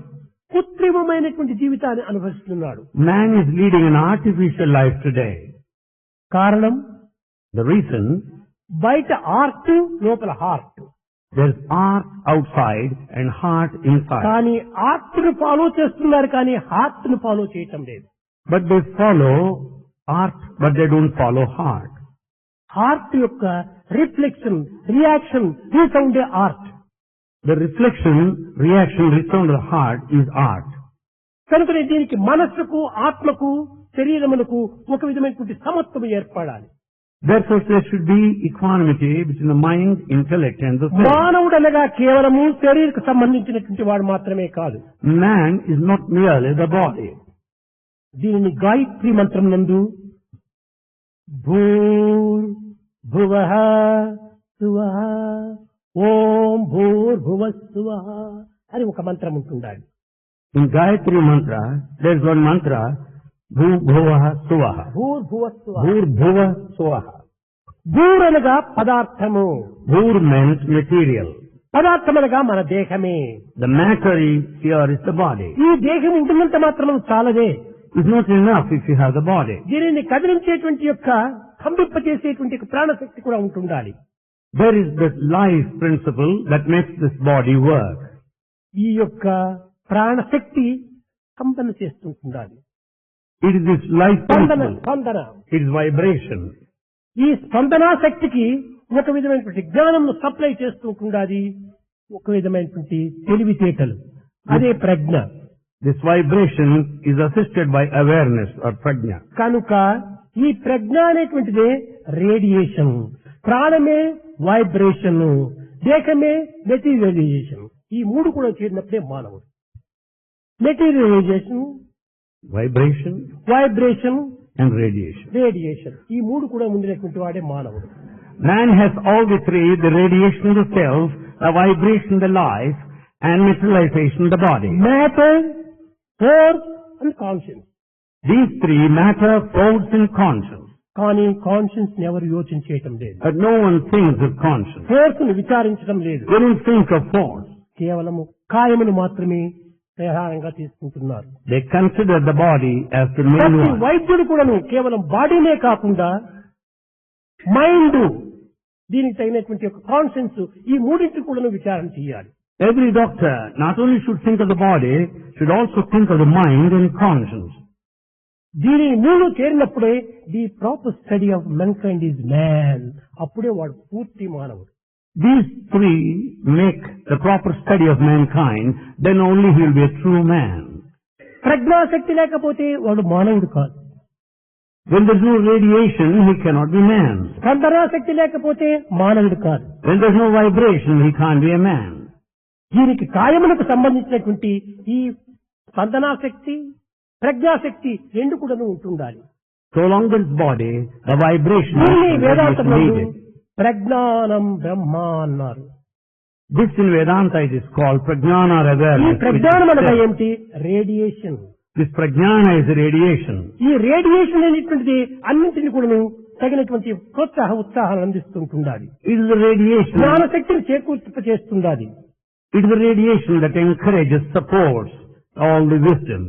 కృత్రిమమైనటువంటి జీవితాన్ని అనుభవిస్తున్నాడు. Man is leading an artificial life today. కారణం The reason, బయట ఆర్ట్, లోపల heart. there's art outside and heart inside. కానీ art ను follow చేస్తున్నారు, కానీ హార్ట్ ను ఫాలో చేయటం లేదు. But they follow art, but they don't follow heart. Heart యొక్క రిఫ్లెక్షన్, రియాక్షన్, రీసౌండే art. The reflection, reaction, resound of the heart is art. కనుకనే దీనికి మనస్సుకు, ఆత్మకు, శరీరములకు ఒక విధమైనటువంటి సమత్వం ఏర్పడాలి. Therefore there should be equanimity between the mind, intellect and the soul. మానవుడనగా కేవలము శరీరకు సంబంధించినటువంటి వాడు మాత్రమే కాదు. Man is not merely the body. దీనిని గాయత్రి మంత్రం నందు భూర్ భువః సువః ఓం భూర్భువః సువః అని ఒక మంత్రం ఉంటుండాలి. In Gayatri mantra, there is one mantra, Bhu Bhuvaha Suvaha. భూర్భువః సువః. Bhur Bhuva Suvaha. భూర్ అనగా పదార్థము, Bhur meant material. పదార్థమనగా మన దేహమే. The matter is, here is the body. ఈ దేహం ఉంటున్నంత మాత్రం చాలదే. It's not enough if you have the body. దీనిని కదిలించేటువంటి యొక్క కంపింపచేసేటువంటి ప్రాణశక్తి కూడా ఉంటుండాలి. There is the life principle that makes this body work. ఈ యొక్క ప్రాణశక్తి కంపన చేస్తుండాలి. It is this life స్పందన, principle. స్పందన. It is vibration. ఈ స్పందనా శక్తికి ఒక విధమైనటువంటి జ్ఞానంను సప్లై చేస్తూ ఉండాలి, ఒక విధమైనటువంటి తెలివితేటలు, అదే ప్రజ్ఞ. This vibration is assisted by awareness or prajna. కనుక ఈ ప్రజ్ఞ అనేటువంటిదే రేడియేషన్, ప్రాణమే వైబ్రేషన్, దేహమే మెటీరియలైజేషన్. ఈ మూడు కూడా చేరినప్పుడే మానవుడు. Materialisation, Vibration vibration, and radiation. Radiation, ఈ మూడు కూడా ఉండినటువంటి వాడే మానవుడు. Man has all the three, the radiation of the self, the vibration of the life, and materialization of the body. Matter, force and conscience. These three, matter, force and conscience. కానీ conscience ని ఎవరు యోచన చేయటం లేదు. But no one thinks of conscience. Force ను విచారించడం లేదు. They don't think of force. కేవలము కాయమును మాత్రమే ప్రధానంగా తీసుకుంటున్నారు. They consider the body as the main ప్రతి one. వైద్యుడు కూడాను కేవలం బాడీనే కాకుండా మైండ్, దీనికి తగినటువంటి ఒక కాన్షియన్స్, ఈ మూడింటిని కూడాను విచారణ చేయాలి. Every doctor not only should think of the body, should also think of the mind and conscience. దీని మూడు చేరినప్పుడే the proper study of mankind is man, అప్పుడే వాడు పూర్తి మానవుడు. These three make the proper study of mankind, then only he will be a true man. ప్రజ్ఞాశక్తి లేకపోతే వాడు మానవుడు కాదు. When there is no radiation, he cannot be man. స్పందనాశక్తి లేకపోతే మానవుడు కాదు. When there is no vibration, he can't be a man. దీనికి కాయములకు సంబంధించినటువంటి ఈ స్పందనాశక్తి, ప్రజ్ఞాశక్తి రెండు కూడాను ఉంటుండాలి. So long as body, the vibration దీన్ని is వేదాంతంలో needed. ప్రజ్ఞానం బ్రహ్మ అన్నారు. This in Vedanta it is called prajnana or ఈ awareness. ప్రజ్ఞానం అనగా ఏమిటి? Radiation. This prajnana is radiation. ఈ రేడియేషన్ అనేటువంటిది అన్నింటినీ కూడాను తగినటువంటి ప్రోత్సాహ ఉత్సాహాలు అందిస్తుంటుండాలి. It is the radiation. జ్ఞానశక్తిని చేకూర్చేస్తుండాలి. It is the radiation that encourages, supports all the wisdom.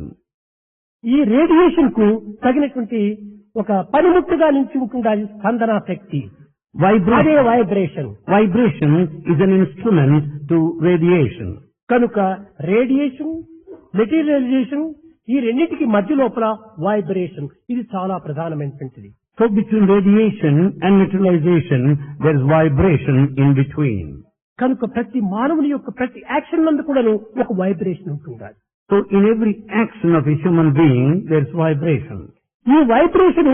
ఈ రేడియేషన్ కు తగినటువంటి ఒక పనిముట్టుగా నిలిచి ఉంటుండాలి స్పందనా శక్తి. అదే vibration. Vibration is an instrument to radiation. కనుక రేడియేషన్, మెటీరియలైజేషన్ ఈ రెండింటికి మధ్య లోపల వైబ్రేషన్, ఇది చాలా ప్రధానమైనటువంటిది. So between radiation and materialization, there is vibration in between. కనుక ప్రతి మానవుని యొక్క ప్రతి యాక్షన్ నందు కూడా ఒక వైబ్రేషన్ ఉంటుండాలి. So in every action of a human being, there is vibration. ఈ వైబ్రేషన్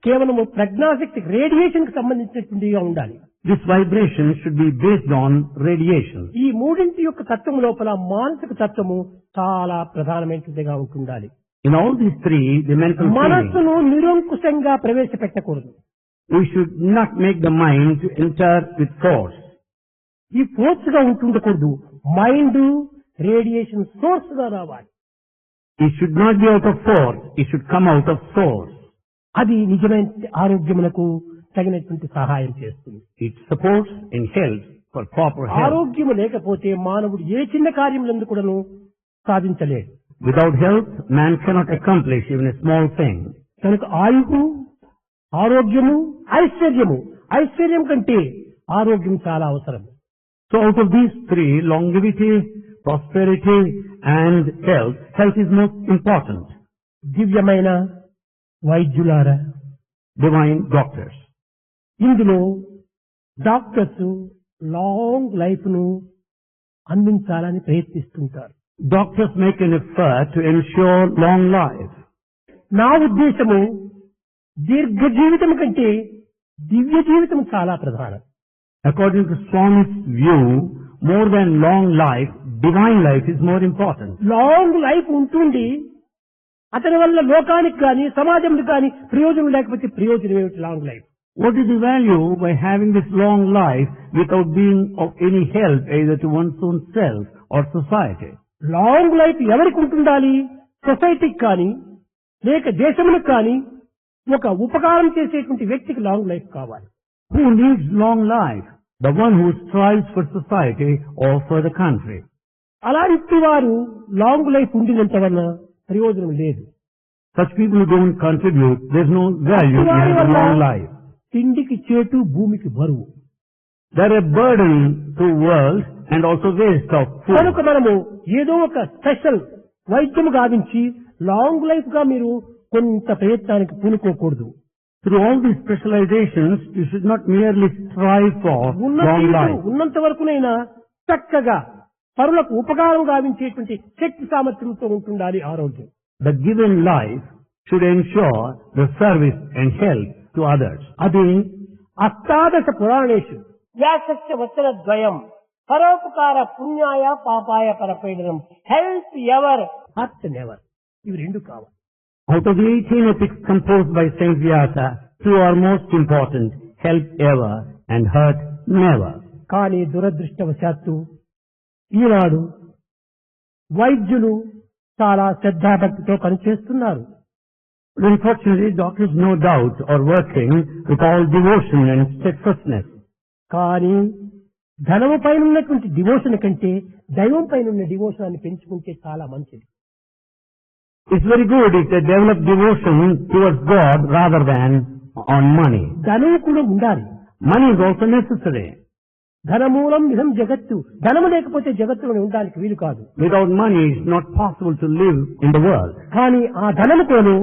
కేవలం ప్రజ్ఞాశక్తి రేడియేషన్ కి సంబంధించినటువంటిగా ఉండాలి. This vibration should be based on radiation. ఈ మూడింటి యొక్క తత్వం లోపల మానసిక తత్వము చాలా ప్రధానమైనదిగా ఉంటుండాలి. In all these three, the mental feeling, మనస్సును నిరంకుశంగా ప్రవేశపెట్టకూడదు. we should not make the mind to enter with force. ఈ ఫోర్స్ గా ఉంటుండకూడదు. మైండ్ రేడియేషన్ సోర్స్ గా రావాలి. It should not be out of force, it should come out of source. అది నిజమైన ఆరోగ్యమునకు తగినటువంటి సహాయం చేస్తుంది. It supports and helps for proper health. ఆరోగ్యము లేకపోతే మానవుడు ఏ చిన్న కార్యములందు కూడాను సాధించలేడు. Without health, man cannot accomplish even a small thing. కనుక ఆయువు, ఆరోగ్యము, ఐశ్వర్యము, ఐశ్వర్యం కంటే ఆరోగ్యం చాలా అవసరం. So out of these three, longevity, prosperity and health, health is most important. దివ్యమైన వైద్యులారా, Divine doctors. ఇందులో డాక్టర్స్ లాంగ్ లైఫ్ ను అందించాలని ప్రయత్నిస్తుంటారు. Doctors make an effort to ensure long life. నా ఉద్దేశము దీర్ఘ జీవితం కంటే దివ్య జీవితం చాలా ప్రధానం. According to Swami's view, more than long life, divine life is more important. Long life ఉంటుంది, అతని వల్ల లోకానికి కానీ సమాజంకి కానీ ప్రయోజనం లేకపోతే ప్రయోజనం ఏమిటి? Long life. What is the value by having this long life without being of any help either to one's own self or society? Long life ఎవరికి ఉంటుండాలి? సొసైటీకి కానీ లేక దేశములకు కానీ ఒక ఉపకారం చేసేటువంటి వ్యక్తికి లాంగ్ లైఫ్ కావాలి. Who needs long life? The one who strives for society or for the country. అలాంటి వారు లాంగ్ లైఫ్ ఉండినంత వల్ల ప్రయోజనం లేదు. Such people who don't contribute, there's no value in having a long life. తిండికి చేటు, భూమికి బరువు. They're a burden to world and also waste of food. కనుక మనము ఏదో ఒక స్పెషల్ వైద్యం గావించి లాంగ్ లైఫ్ గా మీరు కొంత ప్రయత్నానికి పూనుకోకూడదు. Through all these specializations, you should not merely strive for long life. ఉన్నంత వరకునైనా చక్కగా పరులకు ఉపకారం గావించేటువంటి శక్తి సామర్థ్యంతో ఉంటుండాలి ఆరోగ్యం. The given life should ensure the service and help to others. అది అష్టాదశ పురాణేషు వ్యాసస్య వచన ద్వయం పరోపకార పుణ్యాయ పాపాయ పరపీడనం, హెల్ప్ ఎవర్ హర్ట్ నెవర్, ఇవి రెండు కావాలి. Out of the 18 epics composed by Saint Vyasa, two are most important: help ever and hurt never. కానీ దురదృష్టవశాత్తు ఈనాడు వైద్యులు చాలా శ్రద్ధాభక్తితో పనిచేస్తున్నారు. But unfortunately, doctors no doubt are working with all devotion and steadfastness. కానీ ధనము పైన ఉన్నటువంటి డివోషన్ కంటే దైవం పైన ఉన్న డివోషన్ పెంచుకుంటే చాలా మంచిది. It's very good if they develop devotion towards God rather than on money. ధనము కూడా ఉండాలి. Money is also necessary. ధనమూలం ఇదం జగత్తు, ధనము లేకపోతే జగత్తులో ఉండడానికి వీలు కాదు. Without money, it's not possible to live in the world. కానీ ఆ ధనము కూడా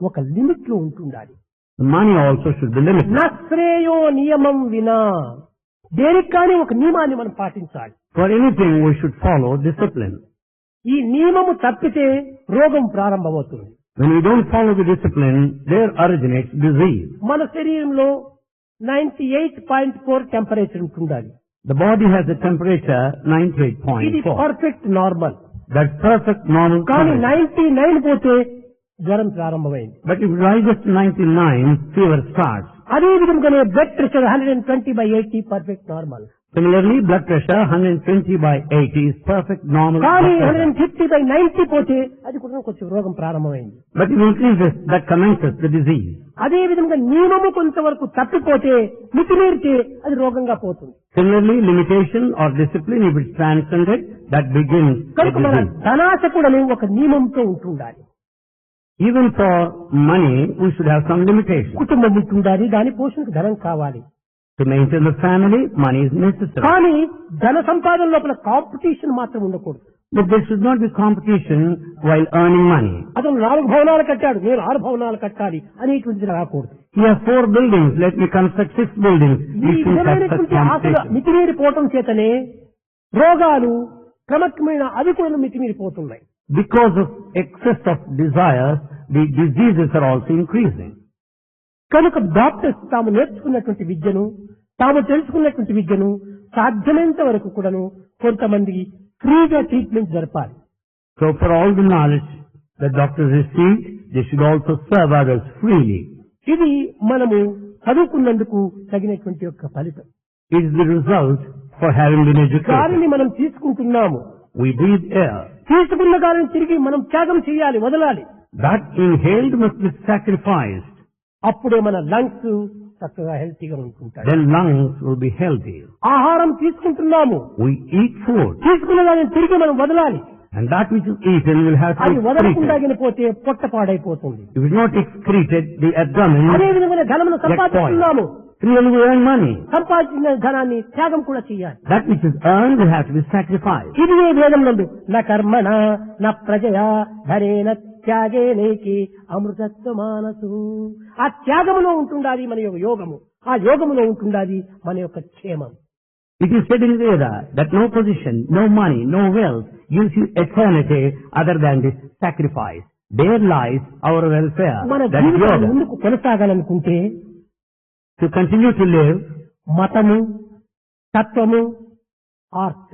ఒక లిమిట్ లో ఉంటుండాలి. Money also should be limited. నశ్రేయో నియమం వినా, దేనికి కానీ ఒక నియమాన్ని మనం పాటించాలి. For anything, we should follow discipline. ఈ నియమము తప్పితే రోగం ప్రారంభమవుతుంది. When we don't follow the discipline, there originates disease. మన శరీరంలో 98.4 టెంపరేచర్ ఉంటుండాలి. The body has a temperature ఇది 98.4. Perfect normal. That's perfect normal కానీ temperature. 99 పోతే జ్వరం ప్రారంభమైంది. But if it rises to 99, fever starts. అదే విధంగానే blood pressure 120/80 perfect normal. Similarly, blood pressure 120/80 is perfect normal. కానీ blood pressure. 150/90 పోతే అది కూడా కొంచెం రోగం ప్రారంభమైంది. But if it increases, that commences the disease. అదే విధంగా నియమము కొంతవరకు తప్పిపోతే, మితిమీరితే అది రోగంగా పోతుంది. Similarly, limitation or discipline, if it's transcended, that begins the కనుక మన disease. ధనాశ కూడా ఒక నియమంతో ఉంటుండాలి. Even for money, we should have some limitation. కుటుంబం ఉంటుండాలి, దాని పోషణకు ధనం కావాలి. To maintain the family, money is necessary. కానీ ధన సంపాదన లోపల కాంపిటీషన్ మాత్రం ఉండకూడదు. But there should not be competition while earning money. అతను 4 భవనాలు కట్టాడు, నేను 6 భవనాలు కట్టాలి అనేటువంటిది రాకూడదు. He has 4 buildings, let me construct 6 buildings. ఈ విధమైనటువంటి ఆశలు మితిమీరిపోవటం చేతనే రోగాలు క్రమక్రమేణ అవి కూడా మితిమీరిపోతున్నాయి. Because of excess of desires, the diseases are also increasing. కనుక డాక్టర్స్ తాము నేర్చుకున్నటువంటి విద్యను, తాము తెలుసుకున్నటువంటి విద్యను సాధ్యమైనంత వరకు కూడాను కొంతమంది ఫ్రీగా ట్రీట్మెంట్ జరపాలి. So for all the knowledge that doctors received, they should also serve others freely. ఇది మనము చదువుకున్నందుకు తగినటువంటి యొక్క ఫలితం. It is the result for having been educated. గాలిని మనం తీసుకుంటున్నాము, We breathe air. తీసుకున్న గాలిని తిరిగి మనం త్యాగం చేయాలి, వదలాలి. That inhaled must be sacrificed. అప్పుడే మన లంగ్స్ చక్కగా హెల్తీగా ఉంటుంటాయి. Then lungs will be healthy. ఆహారం తీసుకుంటున్నాము, We eat food. తీసుకున్న దానిని తిరిగి మనం వదలాలి. And that which is eaten will have to అది be వదలకుండా excreted. పోతే పొట్ట పాడైపోతుంది. If it is not excreted, the abdomen అదే విధమైన ధనమును gets spoiled. సంపాదిస్తున్నాము, Similarly, we earn money. సంపాదించిన ధనాన్ని త్యాగం కూడా చేయాలి. That which is earned will have to be sacrificed. ఇది ఏ వేదం నందు నా కర్మణ నా ప్రజయా ధరేన త్యాగే నేకి అమృతత్వ మానసు. ఆ త్యాగములో ఉంటుండాలి మన యొక్క యోగము, ఆ యోగములో ఉంటుండాలి మన యొక్క క్షేమం. It is said in Veda that no position, no money, no wealth gives you eternity other than this sacrifice. There lies our welfare. మన That is జీవితాన్ని yoga. ముందుకు కొనసాగాలనుకుంటే To continue to live, మతము, తత్వము, ఆర్ట్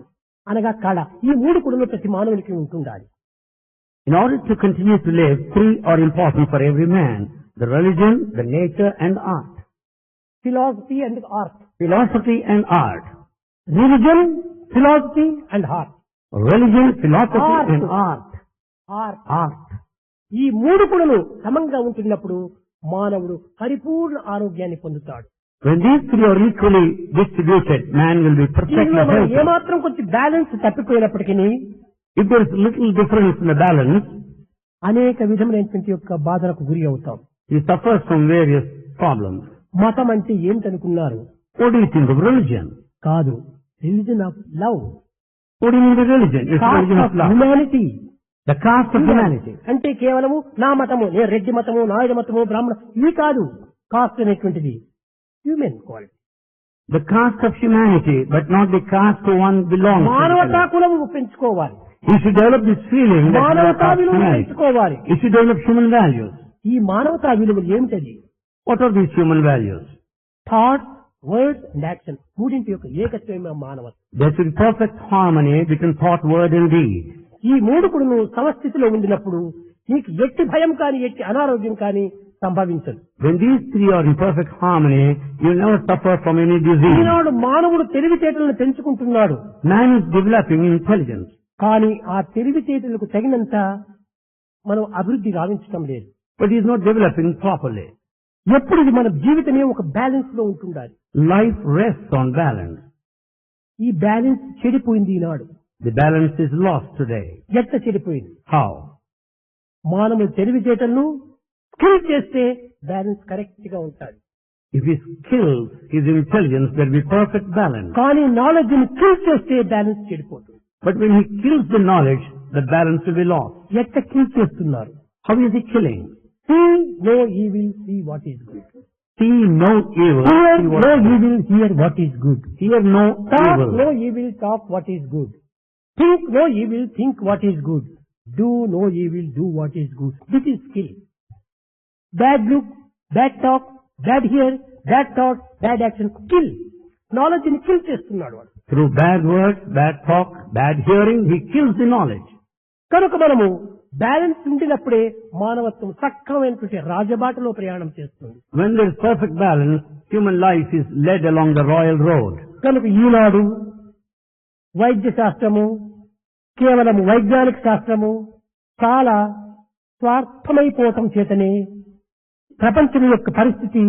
అనగా కళ, ఈ 3 కూడా ప్రతి మానవునికి ఉంటుండాలి. in order to continue to live, 3 are important for every man: the religion, the nature, and art. Philosophy and art. Philosophy and art. Religion, philosophy and art. Religion, philosophy, Art. and art. Art. Art. ఈ 3 కూడా సమంగా ఉంటున్నప్పుడు మానవుడు పరిపూర్ణ ఆరోగ్యాన్ని పొందుతాడు. When these 3 are equally distributed, man will be perfectly దీనిలో మనం healthy. ఏమాత్రం కొంచెం balance తప్పిపోయినప్పటికీ If there is little difference in the balance, అనేక విధమైనటువంటి యొక్క బాధలకు గురి అవుతాం. he suffers from various problems. మతం అంటే ఏమిటనుకున్నారు? What do you think of religion? కాదు, religion of love, What do you mean by religion? It's religion of love. Humanity. The caste of humanity. అంటే కేవలము నా మతము, నేను రెడ్డి మతము, నాయుడు మతము, బ్రాహ్మణ, ఇవి కాదు. కాస్ట్ అనేటువంటిది human quality. The caste of humanity, but not the caste to one belongs to. మానవతా కులము పెంచుకోవాలి, You should develop this feeling that you are మానవతా caste విలువలు humanity. పెంచుకోవాలి. You should develop human values. ఈ మానవతా విలువలు ఏమిటది? What are these human values? Thoughts, words and action, మూడింటి యొక్క ఏకత్వమే మానవత్వం. There should be perfect harmony between thought, word, and deed. ఈ 3 కూడా సమస్థితిలో ఉండినప్పుడు నీకు ఎట్టి భయం కానీ ఎట్టి అనారోగ్యం కానీ సంభవించదు. When these 3 are in perfect harmony, you will never suffer from any disease. ఈనాడు మానవుడు తెలివితేటలను పెంచుకుంటున్నాడు, Man is developing intelligence, కానీ ఆ తెలివితేటలకు తగినంత మనం అభివృద్ధి గావించడం లేదు. but he is not developing properly. ఎప్పుడు ఇది మన జీవితమే ఒక బ్యాలెన్స్ లో ఉంటుండాలి. Life rests on balance. ఈ బ్యాలెన్స్ చెడిపోయింది ఈనాడు. The balance is lost today. ఎట్లా చెడిపోయింది? How? మానవుడు తెలివితేటలను స్కిల్ చేస్తే బ్యాలెన్స్ కరెక్ట్ గా ఉంటాడు. If he kills his intelligence, there will be perfect balance. కానీ నాలెడ్జ్ ని కిల్ చేస్తే బ్యాలెన్స్ చెడిపోతుంది. But when he kills the knowledge, the balance will be lost. ఎట్లా కిల్ చేస్తున్నారు? How is he killing? See no evil, see what is good. See no evil. Hear See what no is good. evil, hear what is good. Hear no Talk evil. no evil, talk what is good. Think no evil, think what is good. Do no evil, do what is good. This is skill. Bad look, bad talk, bad hear, bad thought, bad action, kill. Knowledge ni kill చేస్తున్నాడు వాడు. Through bad words, bad talk, bad hearing, he kills the knowledge. కనుక మనము balance ఉండినప్పుడే మానవత్వం సక్రమైనటువంటి రాజబాటలో ప్రయాణం చేస్తుంది. When there is perfect balance, human life is led along the royal road. కనుక ఈనాడు వైద్య శాస్త్రము, కేవలం వైజ్ఞానిక శాస్త్రము చాలా స్వార్థమైపోవటం చేతనే ప్రపంచం యొక్క పరిస్థితి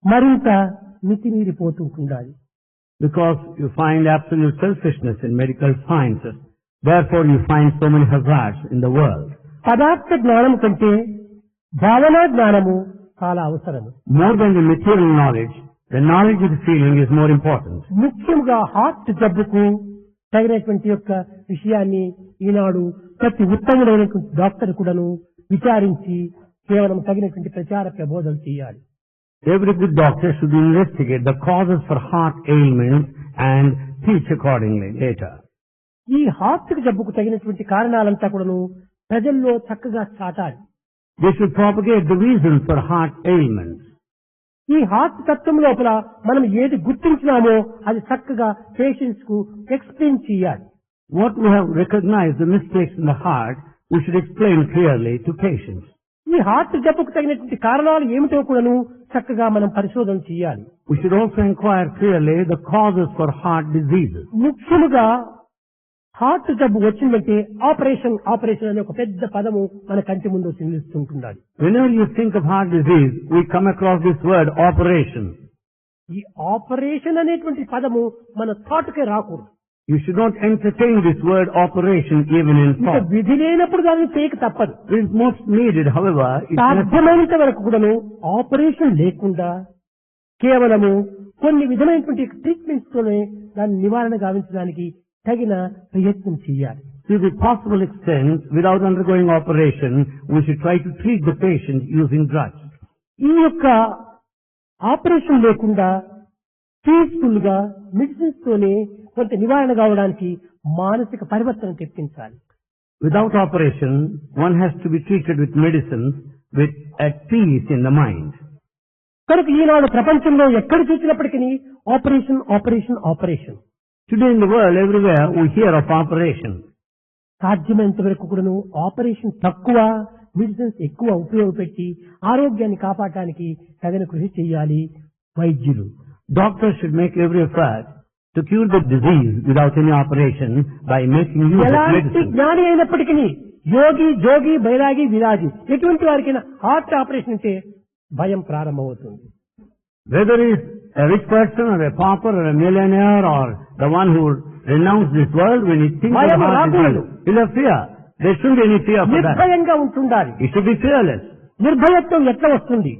మరింత మితిమీరిపోతుండాలి. Because you find absolute selfishness in medical sciences. Therefore you find so many hazards in the world. పదార్థ జ్ఞానం కంటే భావనా జ్ఞానము చాలా అవసరము. More than the material knowledge, The knowledge of the feeling is more important. ముఖ్యంగా హార్ట్ జబ్బుకు తగినటువంటి యొక్క విషయాన్ని ఈనాడు ప్రతి ఉత్తముడైనటువంటి డాక్టర్ కూడాను విచారించి కేవలం తగినటువంటి ప్రచార ప్రబోధనలు చేయాలి. Every good doctor should investigate the causes for heart ailments and teach accordingly later. ఈ హార్ట్ జబ్బుకు తగినటువంటి కారణాలంతా కూడాను ప్రజల్లో చక్కగా చాటాలి. They should propagate the reasons for heart ailments. ఈ హార్ట్ తత్వం లోపల మనం ఏది గుర్తించినామో అది చక్కగా పేషెంట్స్ కు ఎక్స్ప్లెయిన్ చేయాలి. What we have recognized the mistakes in the heart, we should explain clearly to patients. ఈ హార్ట్ జబ్బుకు తగినటువంటి కారణాలు ఏమిటో కూడాను చక్కగా మనం పరిశోధన చేయాలి. We should also inquire clearly the causes for heart diseases. ముఖ్యముగా హార్ట్ జబ్బు వచ్చిందంటే ఆపరేషన్ ఆపరేషన్ అనే ఒక పెద్ద పదము మన కంటి ముందు నిలుస్తుంటున్నది. Whenever you think of heart disease, we come across this word operation. ఈ ఆపరేషన్ అనేటువంటి పదము మన థాట్కే రాకూడదు. You should not entertain this word operation even in ఇంకా thought. విధి లేనప్పుడు దాన్ని చేయక తప్పదు. It is most needed, however, it's necessary. సాధ్యమైనంత వరకు కూడాను ఆపరేషన్ లేకుండా కేవలము కొన్ని విధమైనటువంటి ట్రీట్మెంట్స్ తోనే దాన్ని నివారణ గావించడానికి తగిన ప్రయత్నం చేయాలి. To the possible extent, without undergoing operation, we should try to treat the patient using drugs. ఈ యొక్క ఆపరేషన్ లేకుండా పీస్ఫుల్ గా మెడిసిన్స్ తోనే కొంత నివారణ కావడానికి మానసిక పరివర్తన తెప్పించాలి. Without operation, one has to be treated with medicines with at peace in the mind. కనుక ఈనాడు ప్రపంచంలో ఎక్కడ చూసినప్పటికీ operation operation operation. Today in the world, everywhere, we hear of operation. సాధ్యమైనంత వరకు కూడాను ఆపరేషన్ తక్కువ, మెడిసిన్స్ ఎక్కువ ఉపయోగపెట్టి ఆరోగ్యాన్ని కాపాడటానికి తగిన కృషి చేయాలి వైద్యులు. Doctors should make every effort to cure the disease without any operation by making use of ఎలాంటి medicine. జ్ఞాని అయినప్పటికీ యోగి జోగి బైరాగి విరాగి ఎటువంటి వారికైనా హార్ట్ ఆపరేషన్ అంటే భయం ప్రారంభమవుతుంది. Whether he is a rich person or a pauper or a millionaire or the one who renounced this world, when he thinks of భయం heart రాకూడదు. disease, he'll have fear. There shouldn't be any fear for that. నిర్భయంగా ఉంటుండాలి. He should be fearless. నిర్భయత్వం ఎట్లా వస్తుంది?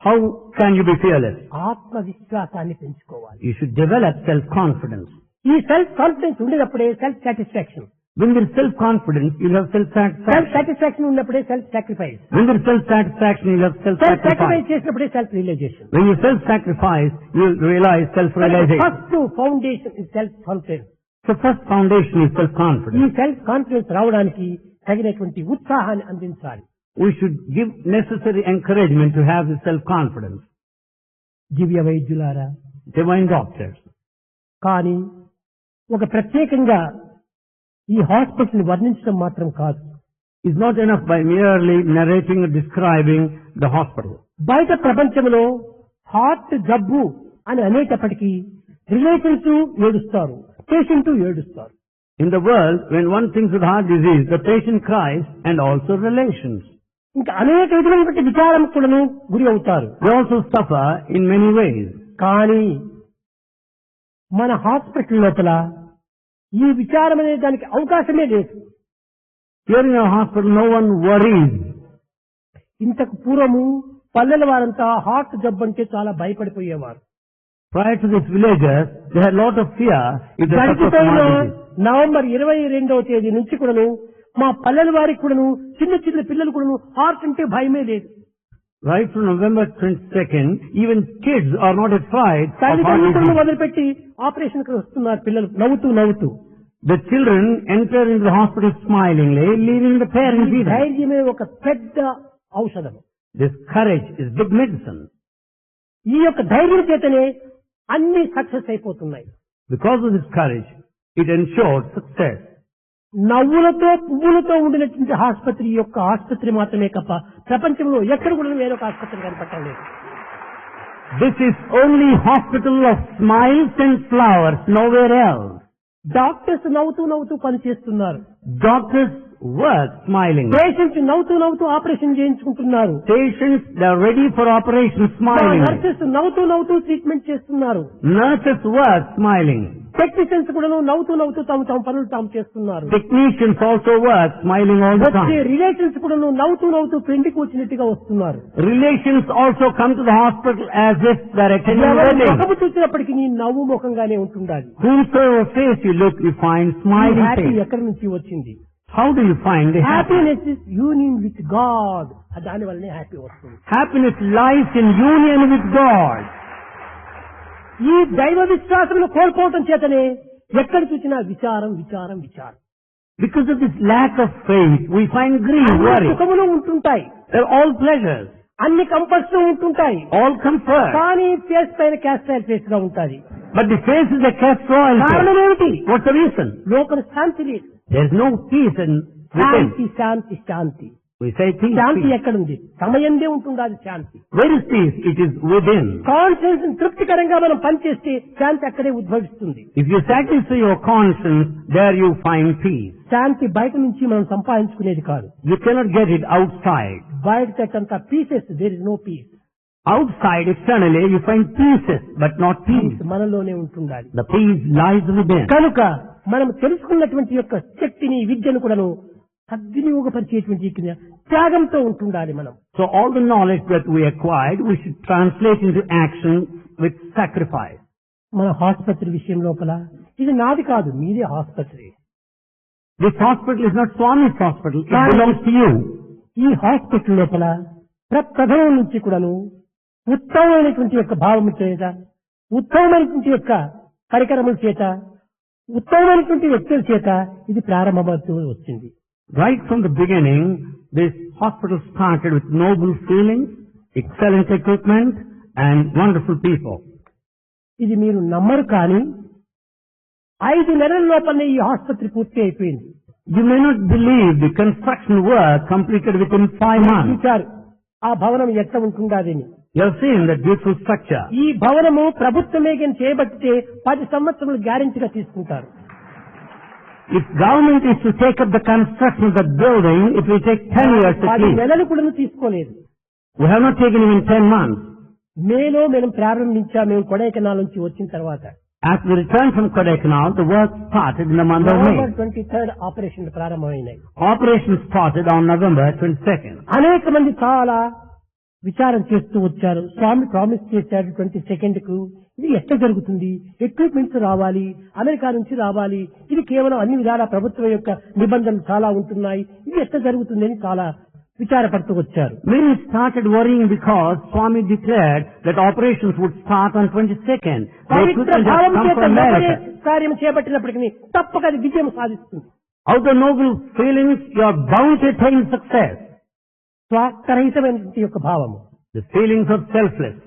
How can you be fearless? ఆత్మవిశ్వాసాన్ని పెంచుకోవాలి. You should develop self-confidence. ఈ self confidence ఉండినప్పుడే self satisfaction. When there is self-confidence, you'll have self self-satisfaction. Satisfaction ఉన్నప్పుడే self sacrifice. When there is self-satisfaction, you'll have self self-sacrifice. Sacrifice చేసినప్పుడే self realization. When you self-sacrifice, you'll realize self-realization. First foundation is self confidence. So first foundation is ఈ self-confidence. Self confidence రావడానికి తగినటువంటి ఉత్సాహాన్ని అందించాలి. We should give necessary encouragement to have this self-confidence. Divya వైద్యులారా, Divine doctors. కానీ ఒక ప్రత్యేకంగా ఈ hospital వర్ణించడం మాత్రం కాదు. It's not enough by merely narrating or describing the hospital. బయట ప్రపంచంలో హార్ట్ జబ్బు అని అనేటప్పటికీ రిలేషన్స్ ఏడుస్తారు, పేషెంట్ ఏడుస్తారు. In the world, when one thinks of heart disease, the patient cries and also relations. ఇంకా అనేక విధమైనటువంటి విచారం కూడాను గురి అవుతారు. They also suffer in many ways. కానీ మన హాస్పిటల్ లోపల ఈ విచారం అనే దానికి అవకాశమే లేదు. Here in our hospital, no one worries. ఇంతకు పూర్వము పల్లెల వారంతా హార్ట్ జబ్బు అంటే చాలా భయపడిపోయేవారు. Prior to this, villagers, they had a lot of fear if they suffered from గడిచిపోయిన heart disease. నవంబర్ 22వ తేదీ నుంచి కూడాను మా పల్లెల వారికి కూడాను చిన్న చిన్న పిల్లలు కూడాను హార్ట్ అంటే భయమే లేదు. Right from November 22nd, even kids are not afraid of heart తల్లిదండ్రులను disease. వదిలిపెట్టి ఆపరేషన్ కి వస్తున్నారు పిల్లలు నవ్వుతూ నవ్వుతూ. The children enter into the hospital smilingly, leaving the parents ఈ either. ధైర్యమే ఒక పెద్ద ఔషధం. This courage is big medicine. ఈ యొక్క ధైర్యం చేతనే అన్ని సక్సెస్ అయిపోతున్నాయి. Because of this courage, it ensures success. నవ్వులతో పువ్వులతో ఉండినటువంటి ఆసుపత్రి యొక్క ఆసుపత్రి మాత్రమే తప్ప ప్రపంచంలో ఎక్కడ కూడా వేరొక ఆసుపత్రి కనపట్టలేదు. This is only hospital of smiles and flowers, nowhere else. Doctors నవ్వుతూ నవ్వుతూ పనిచేస్తున్నారు. Doctors work smiling. పేషెంట్స్ నవ్వుతూ నవ్వుతూ ఆపరేషన్ చేయించుకుంటున్నారు. Patients, they are ready for operation smiling. Nurses నవ్వుతూ నవ్వుతూ ట్రీట్మెంట్ చేస్తున్నారు. Nurses work smiling. టెక్నీషియన్స్ కూడా నవ్వుతూ నవ్వుతూ తమ పనులు తాము చేస్తున్నారు. Technicians also work smiling all the వచ్చే time. రిలేషన్స్ కూడా నవ్వుతూ నవ్వుతూ పెళ్లికి వచ్చినట్టుగా వస్తున్నారు. Relations also come to the hospital as if they're attending a ఎవరి wedding. ముఖము చూసినప్పటికీ నీ నవ్వు ముఖంగానే ఉంటుండాలి. Whomsoever face you look, you find smiling happy face. ఎక్కడి నుంచి వచ్చింది? How do you find the happiness? Happiness is union with God. దాని వల్లనే హ్యాపీ వస్తుంది. Happiness lies in union with God. ఈ దైవ విశ్వాసమును కోల్పోవటం చేతనే ఎక్కడ చూసినా విచారం విచారం విచారం. Because of this lack of faith, we find grief, అన్ని worry. సుఖములు ఉంటుంటాయి, They're all pleasures. అన్ని కంఫర్ట్స్ ఉంటుంటాయి, All comfort. కానీ ఫేస్ పైన క్యాస్ట్రైల్ ఫేస్ గా ఉంటుంది. But the face is a castor oil కారణం face. ఏమిటి? What's the reason? లోపల శాంతి లేదు. There's no peace in within. Shanti Shanti Shanti. We say peace, Shanti peace. ఎక్కడుంది? సమయందే ఉంటుండాలి శాంతి. Where is peace? It is within. Conscience తృప్తికరంగా మనం పనిచేస్తే శాంతి అక్కడే ఉద్భవిస్తుంది. If you satisfy your conscience, there you find peace. శాంతి బయట నుంచి మనం సంపాదించుకునేది కాదు. You cannot get it outside. బయట తట్టంతా pieces, there is no peace. Outside, externally, you find pieces, but not peace. మనలోనే ఉంటుండాలి. The peace lies within. కనుక మనం తెలుసుకున్నటువంటి యొక్క శక్తిని, విద్యను కూడాను సద్వినియోగపరిచేటువంటి త్యాగంతో ఉంటుండాలి మనం. So all the knowledge that we acquired, we should translate into action with sacrifice. మన ఆసుపత్రి విషయం లోపల ఇది నాది కాదు, మీదే ఆసుపత్రి. This hospital is not Swami's hospital, it belongs to you. ఈ హాస్పిటల్ లోపల ప్రథమం నుంచి కూడాను ఉత్తమమైనటువంటి యొక్క భావము చేత, ఉత్తమమైనటువంటి యొక్క పరికరముల చేత, ఉత్తమమైనటువంటి వ్యక్తుల చేత ఇది ప్రారంభమవుతూ వచ్చింది. Right from the beginning, this hospital started with noble feelings, excellent equipment, and wonderful people. ఇది మీరు నమ్మరు, కానీ 5 నెలల లోపలనే ఈ ఆసుపత్రి పూర్తి అయిపోయింది. You may not believe the construction work completed within 5 months. చూచారు ఆ భవనం ఎట్లా ఉంటుందని. You have seen that beautiful structure. ఈ భవనము ప్రభుత్వమే కానీ చేయబట్టితే 10 సంవత్సరాలు గ్యారెంటీగా తీసుకుంటారు. If government is to take up the construction of the building, it will take 10 years at 10 least. నెలలు కూడా తీసుకోలేదు. We have not taken even 10 months. మేలో మేము ప్రారంభించాము, మేము కొడైకెనాల్ నుంచి వచ్చిన తర్వాత. After we returned from Kodaikanal, the work started in the month of May. November 23rd operation ప్రారంభమైనాయి. Operation started on November 22nd. అనేక మంది చాలా విచారం చేస్తూ వచ్చారు. స్వామి ప్రామిస్ చేశాడు 22nd కు. ఇది ఎట్లా జరుగుతుంది? ఎక్విప్మెంట్స్ రావాలి, అమెరికా నుంచి రావాలి, ఇది కేవలం అన్ని విధాల ప్రభుత్వం యొక్క నిబంధనలు చాలా ఉంటున్నాయి, ఇది ఎట్లా జరుగుతుందని చాలా విచారపడుతూ వచ్చారు. Many started worrying because Swami declared that operations would start on 22nd. The Pavitra equipment has భావం come చేత from నమ్మనే America. కార్యం చేపట్టినప్పటికీ తప్పక అది విజయం సాధిస్తుంది. Out of noble feelings, you are bound to attain success. స్వార్థరహితమైనటువంటి యొక్క భావము, The feelings of selfless.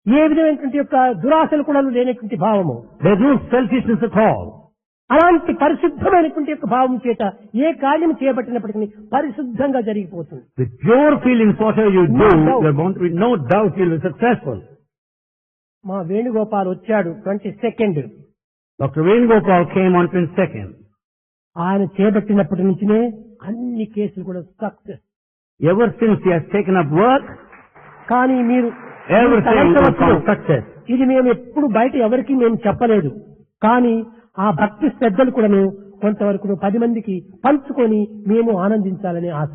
ఏ విధమైనటువంటి యొక్క దురాశలు కూడా లేనటువంటి భావము, There is no selfishness at all. అలాంటి పరిశుద్ధమైనటువంటి యొక్క భావం చేత ఏ కార్యం చేయబట్టినప్పటికీ పరిశుద్ధంగా జరిగిపోతుంది. With pure feelings, whatever you No do, doubt. you are bound to be, no doubt you will be successful. మా వేణుగోపాల్ వచ్చాడు 22nd. Dr. Venugopal came on 22nd. ఆయన చేపట్టినప్పటి నుంచినే అన్ని కేసులు కూడా success. Ever since he has taken up work, కానీ మీరు everything was found success. ఇది మేము ఎప్పుడు బయట ఎవరికి మేము చెప్పలేదు, కానీ ఆ భక్తి శ్రద్ధలు కూడాను కొంతవరకు 10 మందికి పంచుకొని మేము ఆనందించాలనే ఆశ.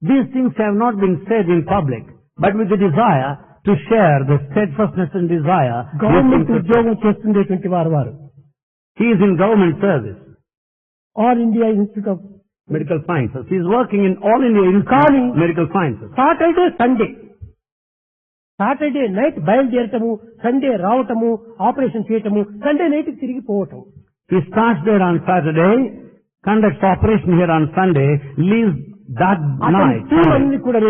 These things have not been said in public, but with the desire to share the steadfastness and desire. Government ఉద్యోగం చేస్తుండేటువంటి వారు He is in government service, all India institute of medical sciences. He is working in All India Institute Kali. of Medical Sciences. Saturday night బయలుదేరటము, Sunday రావటము, operation చేయటము, Sunday night తిరిగి పోవటం. He starts there on Saturday, conducts operation here on Sunday, leaves that night. అన్ని కూడా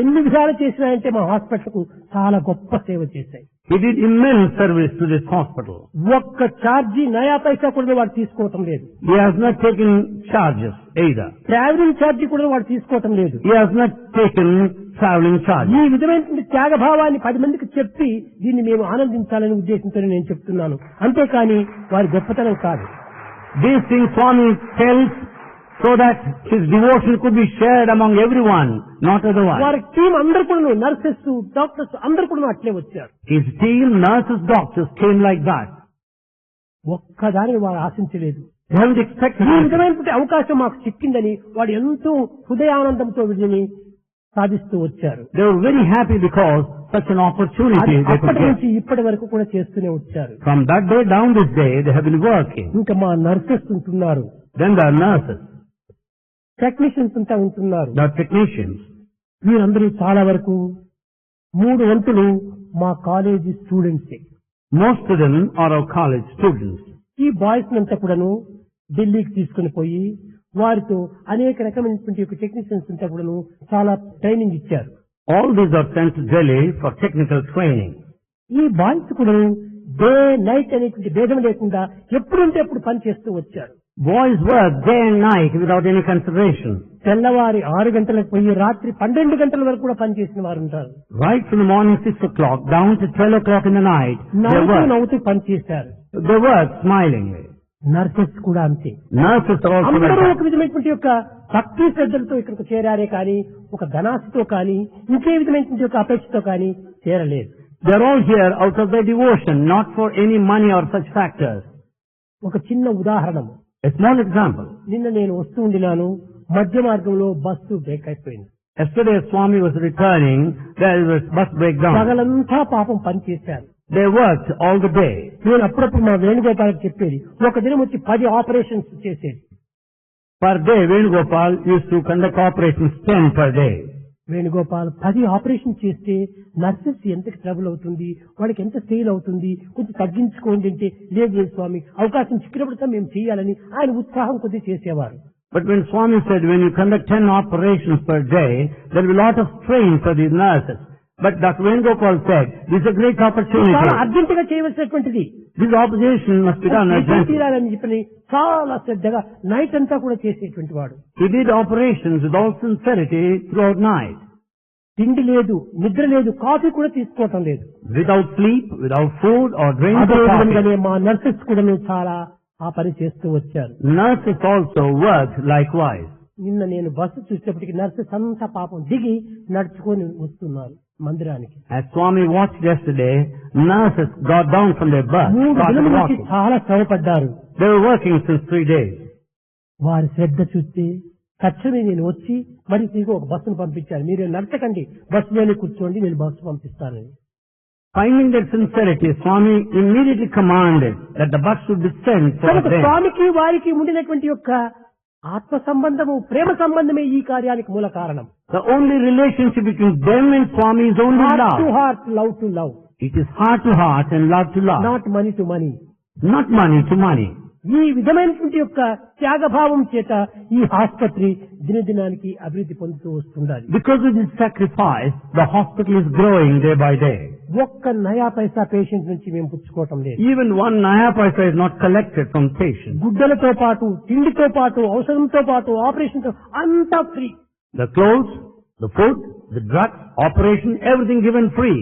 ఎన్ని విధాలు చేసినాయంటే మా హాస్పిటల్ కు చాలా గొప్ప సేవ చేశాయి. He did immense service to this hospital. ఒక్క ఛార్జీ నయా పైసా కూడా వాడు తీసుకోవటం లేదు. He has not taken charges either. Travelling charge కూడా వాడు తీసుకోవటం లేదు. He has not taken traveling charges. ఈ విధమైనటువంటి త్యాగభావాన్ని 10 మందికి చెప్పి దీన్ని మేము ఆనందించాలనే ఉద్దేశంతో నేను చెప్తున్నాను, అంతేకాని వారి గొప్పతనం కాదు. These things Swami tells so that his devotion could be shared among everyone, not otherwise. వారి టీం అందరు కూడా, నర్సెస్, డాక్టర్స్ అందరు కూడా అట్లే వచ్చారు. His team, nurses, doctors came like that. ఒక్కదానిని వారు ఆశించలేదు. They haven't expected ఈ it. విధమైనటువంటి అవకాశం మాకు చిక్కిందని వాడు ఎంతో హృదయానందంతో వీటిని సాధిస్తూ వచ్చారు. They were very happy because such an opportunity they could అప్పటి get. నుంచి ఇప్పటి వరకు కూడా చేస్తూనే వచ్చారు. From that day down this day, they have been working. ఇంకా మా నర్సెస్ ఉంటున్నారు, Then there are nurses, technicians అంతా ఉంటున్నారు. there are technicians. వీరందరూ చాలా వరకు 3 వంతులు మా కాలేజీ స్టూడెంట్సే. Most of them are our college students. ఈ బాయ్స్ అంతా కూడాను ఢిల్లీకి తీసుకుని పోయి వారితో అనేక రకమైనటువంటి టెక్నీషియన్స్ అంతా కూడాను చాలా ట్రైనింగ్ ఇచ్చారు. All these are sent to Delhi for technical training. ఈ బాయ్స్ కూడా డే నైట్ అనేటువంటి భేదం లేకుండా ఎప్పుడంటే అప్పుడు పని చేస్తూ వచ్చారు. Boys work day and night without any consideration. తెల్లవారి 6 గంటలకు పోయి రాత్రి 12 గంటల వరకు కూడా పని చేసిన వారు ఉంటారు. Right from the morning 6 o'clock down to 12 o'clock in the night, they work. నవ్వుతూ పని చేశారు. They work smilingly. నర్సెస్ కూడా అంతే. Nurses are also like అందరూ that. ఒక విధమైనటువంటి యొక్క భక్తి శ్రద్ధలతో ఇక్కడికి చేరారే కానీ ఒక ధనాశతో కానీ ఇంకే విధమైనటువంటి యొక్క అపేక్షతో కానీ చేరలేదు. They are all here out of their devotion, not for any money or such factors. ఒక చిన్న ఉదాహరణ, A small example. నిన్న నేను వస్తూ ఉండినాను, మధ్య మార్గంలో బస్సు బ్రేక్ అయిపోయింది. Yesterday Swami was returning, there was bus breakdown. పగలంతా పాపం పని చేశారు. They worked all the day. నేను అప్పుడప్పుడు మా వేణుగోపాలకు చెప్పేది, ఒక దినం వచ్చి 10 ఆపరేషన్స్ చేసేది. Per day, Venugopal used to conduct operations 10 per day. Venugopal 10 operation చేస్తే నర్సెస్ ఎంత ట్రబుల్ అవుతుంది, వాడికి ఎంత స్టెయిల్ అవుతుంది, కొంచెం తగ్గించుకోండి అంటే లేదు స్వామి అవకాశం చిక్కినప్పుడు మేము చేయాలని ఆయన ఉత్సాహం కొద్ది చేసేవారు. But when Swami said, when you conduct 10 operations per day, there will be a lot of strain for the nurses. But Dr. Venugopal said, this is a great opportunity. చాలా అర్జెంట్ గా చేయవలసినటువంటిది. This operation must be done urgently. తీరాలని చెప్పని చాలా శ్రద్ధగా night అంతా కూడా చేసేటువంటి వాడు. He did operations with all sincerity throughout night. తిండి లేదు, నిద్ర లేదు, కాఫీ కూడా తీసుకోవటం లేదు. Without sleep, without food or drink అదే or coffee. విధంగానే మా నర్సెస్ కూడా చాలా ఆ పని చేస్తూ వచ్చారు. Nurses also worked likewise. నిన్న నేను బస్సు చూసేప్పటికి నర్సెస్ అంతా పాపం దిగి నడుచుకొని వస్తున్నారు మందిరానికి. As Swami watched yesterday, nurses got down from their bus, 3 started దినముల నుంచి walking. చాలా శ్రమపడ్డారు. They were working since 3 days. వారి శ్రద్ధ చూస్తే తక్షణమే నేను వచ్చి మరి తిరిగి ఒక బస్సును పంపించాను, మీరు నడచకండి బస్సులోనే కూర్చోండి, నేను bus పంపిస్తానని. Finding their sincerity, Swami immediately commanded that the bus should be sent for కనుక them. స్వామికి వారికి ఉండినటువంటి యొక్క ఆత్మ సంబంధము, ప్రేమ సంబంధమే ఈ కార్యానికి మూల కారణం. The only relationship between them and Swami is only heart to love. Heart, love to love, It is heart to heart and love to love, not money to money. not money to money. ఈ విధమైనటువంటి యొక్క త్యాగభావం చేత ఈ ఆసుపత్రి దినదినానికి అభివృద్ధి పొందుతూ వస్తుండాలి. Because of this sacrifice, the hospital is growing day by day. ఒక్క నయా పైసా పేషెంట్ నుంచి మేము పుచ్చుకోవటం లేదు. Even 1 naya paisa is not collected from patients. గుడ్డలతో పాటు, తిండితో పాటు, ఔషధంతో పాటు, ఆపరేషన్ తో అంతా free. The clothes, the food, the drugs, operation, everything given free.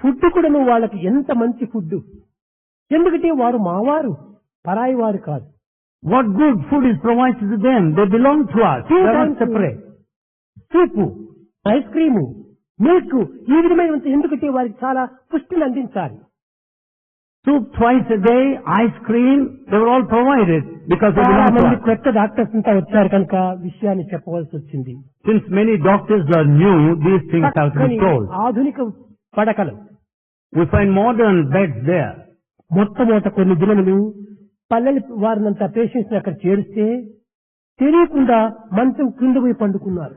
Food కూడా నువ్వు వాళ్ళకి ఎంత మంచి ఫుడ్, ఎందుకంటే వారు మావారు, పరాయి వారు కాదు. What good food is provided to them? They belong to us. They are not separate. Soup, ice cream, milk, ఈ విధమైన ఎందుకంటే వారికి చాలా పుష్టిని అందించాలి. Soup twice a day, ice cream, they were all provided because they చాలా belong to మంది us. కొత్త doctors అంతా వచ్చారు కనుక విషయాన్ని చెప్పవలసి వచ్చింది. Since many doctors are new, these things have to be చక్కని told. ఆధునిక పడకలు, We find modern beds there. మొట్టమొదట కొన్ని దినములు పల్లెల వారినంతా పేషెంట్స్ అక్కడ చేరిస్తే తెలియకుండా మంచం కింద పోయి పండుకున్నారు.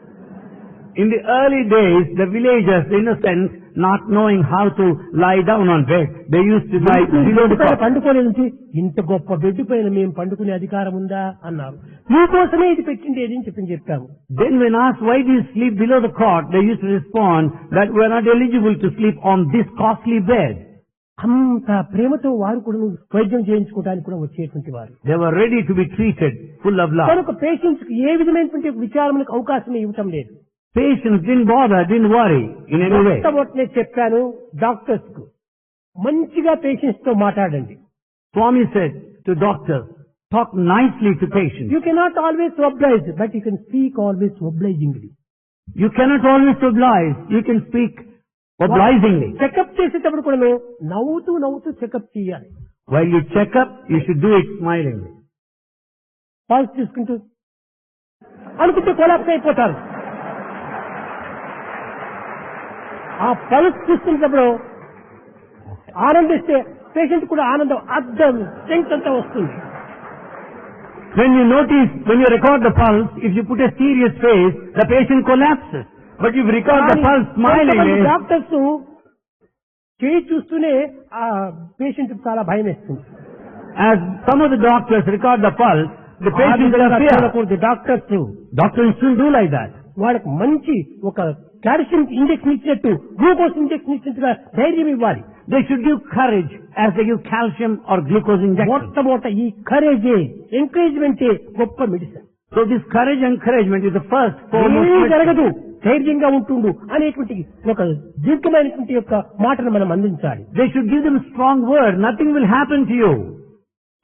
In the early days, the villagers, innocent, not knowing how to lie down on bed, they used to lie below the cot. పండుకోలేదంటే ఇంత గొప్ప బెడ్ పైన మేము పండుకునే అధికారం ఉందా అన్నారు. మీకోసమే ఇది పెట్టిండేది అని చెప్పాము. Then when asked why do you sleep below the cot, they used to respond that we are not eligible to sleep on this costly bed. అంత ప్రేమతో వారు కూడా వైద్యం చేయించుకోవడానికి కూడా వచ్చేటువంటి వారు. They were ready to be treated, full of love. కనుక పేషెంట్స్ కి ఏ విధమైనటువంటి విచారములకు అవకాశం ఇవ్వటం లేదు. Patients didn't bother, didn't worry in any way. నేను చెప్పాను డాక్టర్స్ కు, మంచిగా పేషెంట్స్ తో మాట్లాడండి. Swami said to doctors, talk nicely to patients. You cannot always oblige, but you can speak always obligingly. You cannot always oblige, you can speak obligingly. Checkup చేసేటప్పుడు కూడా నవ్వుతూ checkup చేయాలి. While you check up, you should do it smilingly. Pulse తీసుకుంటూ అనుకుంటే collapse అయిపోతారు. ఆ pulse తీసుకున్నప్పుడు ఆనందిస్తే patient కూడా ఆనందం అర్థం స్ట్రెంగ్త్ అంతా వస్తుంది. When you notice, when you record the pulse, if you put a serious face, the patient collapses. But if you record the pulse smilingly, doctors చేయి చూస్తూనే ఆ పేషెంట్ చాలా భయం వేస్తుంది. as some of the doctors record the pulse, the patient will fear. Doctors shouldn't do like that. వాళ్ళకి మంచి ఒక calcium injection ఇచ్చినట్టు గ్లూకోజ్ ఇంజెక్షన్ ఇచ్చినట్టుగా ధైర్యం ఇవ్వాలి. They should give courage as they give calcium or glucose injection. మొట్టమొదట ఈ కరేజే ఎంకరేజ్మెంటే గొప్ప medicine. So this courage encouragement is the first foremost. ఏమీ జరగదు, ధైర్యంగా ఉంటుండు అనేటువంటి ఒక దీర్ఘమైనటువంటి యొక్క మాటను మనం అందించాలి. They should give them a strong word. Nothing will happen to you.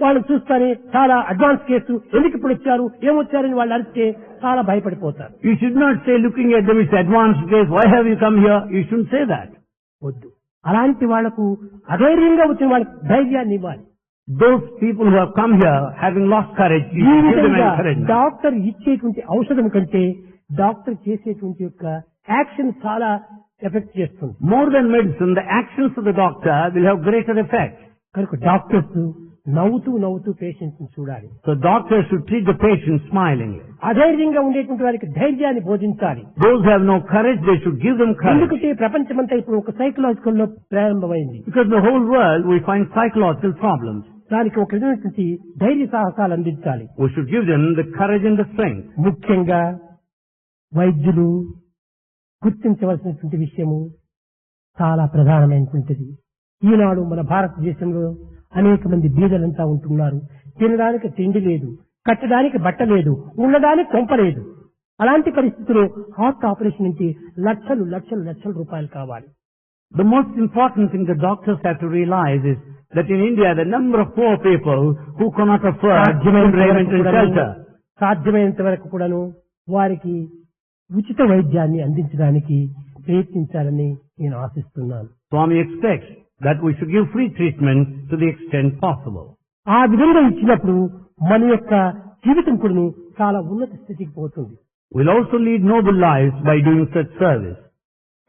వాళ్ళు చూస్తానే చాలా అడ్వాన్స్ కేసు, ఎందుకు ఇప్పుడు వచ్చారు ఏమొచ్చారని వాళ్ళు అరిస్తే చాలా భయపడిపోతారు. You should not say looking at them, it's advanced case, why have you come here? You shouldn't say that. వద్దు. అలాంటి వాళ్లకు అధైర్యంగా వచ్చిన వాళ్ళకి ధైర్యాన్ని ఇవ్వాలి. Those people who have come here having lost courage, you should give them encouragement. Doctor ఇచ్చేటువంటి ఔషధం కంటే డాక్టర్ చేసేటువంటి యొక్క యాక్షన్ చాలా ఎఫెక్ట్ చేస్తుంది. More than medicine, the actions of the doctor will have greater effect. కనుక డాక్టర్స్ నవ్వుతూ patients ని చూడాలి. So doctors should treat the patient smilingly. అధైర్యంగా ఉండేటువంటి వారికి ధైర్యాన్ని బోధించాలి. Those who have no courage, they should give them courage. ఎందుకంటే ప్రపంచమంతా ఇప్పుడు ఒక సైకలాజికల్ లో ప్రారంభమైంది. Because the whole world we find psychological problems. దానికి ఒక విధమైనటువంటి ధైర్య సాహసాలు అందించాలి. We should give them the courage and the strength. ముఖ్యంగా వైద్యులు గుర్తించవలసినటువంటి విషయము చాలా ప్రధానమైనటువంటిది. ఈనాడు మన భారతదేశంలో అనేక మంది బీదలంతా ఉంటున్నారు. తినడానికి తిండి లేదు, కట్టడానికి బట్ట లేదు, ఉండడానికి కొంప లేదు. అలాంటి పరిస్థితుల్లో హార్ట్ ఆపరేషన్ అంటే లక్షల రూపాయలు కావాలి. The most important thing the doctors have to realize is that in India the number of poor people who cannot afford raiment and shelter. సాధ్యమైనంత వరకు కూడాను వారికి ఉచిత వైద్యాన్ని అందించడానికి ప్రయత్నించాలని నేను ఆశిస్తున్నాను. Swami expects that we should give free treatment to the extent possible. ఆ విధంగా ఇచ్చినప్పుడు మన యొక్క జీవితం కూడా చాలా ఉన్నత స్థితికి పోతుంది. We'll also lead noble lives by doing such service.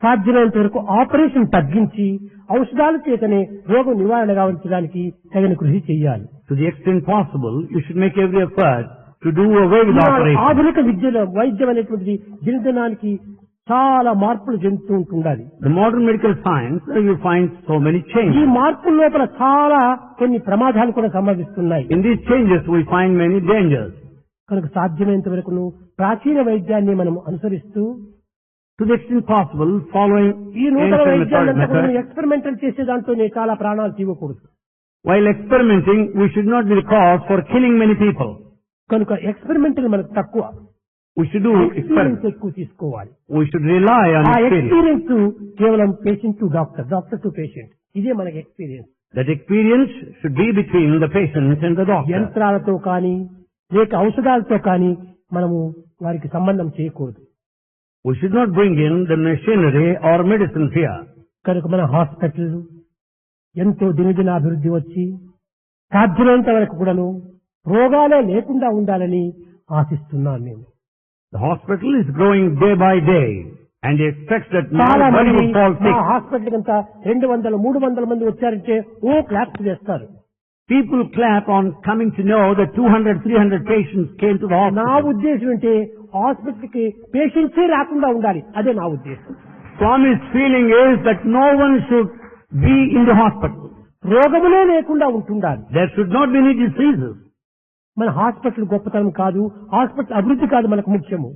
సాధ్యమైనంత వరకు ఆపరేషన్ తగ్గించి ఔషధాల చేతనే రోగం నివారణ గావించడానికి తగిన కృషి చేయాలి. To the extent possible, you should make every effort to do away with operation. ఆధునిక విద్యలో వైద్యం అనేటువంటిది దినదినానికి చాలా మార్పులు చెందుతూ ఉంటుండాలి. The modern medical science, you find so many changes. ఈ మార్పుల లోపల చాలా కొన్ని ప్రమాదాలు కూడా సంభవిస్తున్నాయి. In these changes we find many dangers. కనుక సాధ్యమైనంత వరకు ప్రాచీన వైద్యాన్ని మనం అనుసరిస్తూ to the extent possible following ఈ నూతన వైద్యాన్ని ఎక్స్పెరిమెంటల్ చేసే దాంట్లోనే చాలా ప్రాణాలు తీయకూడదు. While experimenting, we should not be the cause for killing many people. కనుక ఎక్స్పెరిమెంటల్ మనకు తక్కువ. We should do ఎక్స్పీరియన్స్ ఎక్కువ తీసుకోవాలి. We should rely on experience కేవలం patient to doctor, doctor to patient, ఇదే మనకి experience. That experience should be between the patient and the doctor. యంత్రాలతో కానీ లేక ఔషధాలతో కానీ మనము వారికి సంబంధం చేయకూడదు. We should not bring in the machinery or medicine here. కనుక మన హాస్పిటల్ ఎంతో దినదిన అభివృద్ధి వచ్చి సాధ్యమైనంత వరకు కూడాను రోగాలే లేకుండా ఉండాలని ఆశిస్తున్నాను నేను. The hospital is growing day by day and he expects that చాలా nobody మంది will fall sick. హాస్పిటల్ కంతా 200-300 మంది వచ్చారంటే క్లాప్స్ చేస్తారు. People clap on coming to know that 200-300 patients came to the నా hospital. ఉద్దేశం అంటే హాస్పిటల్ కి పేషెంట్సే రాకుండా ఉండాలి, అదే నా ఉద్దేశం. Swami's feeling is that no one should be in the hospital. రోగములే లేకుండా ఉంటుండాలి. There should not be any diseases. మన హాస్పిటల్ గొప్పతనం కాదు, హాస్పిటల్ అభివృద్ధి కాదు మనకు ముఖ్యము,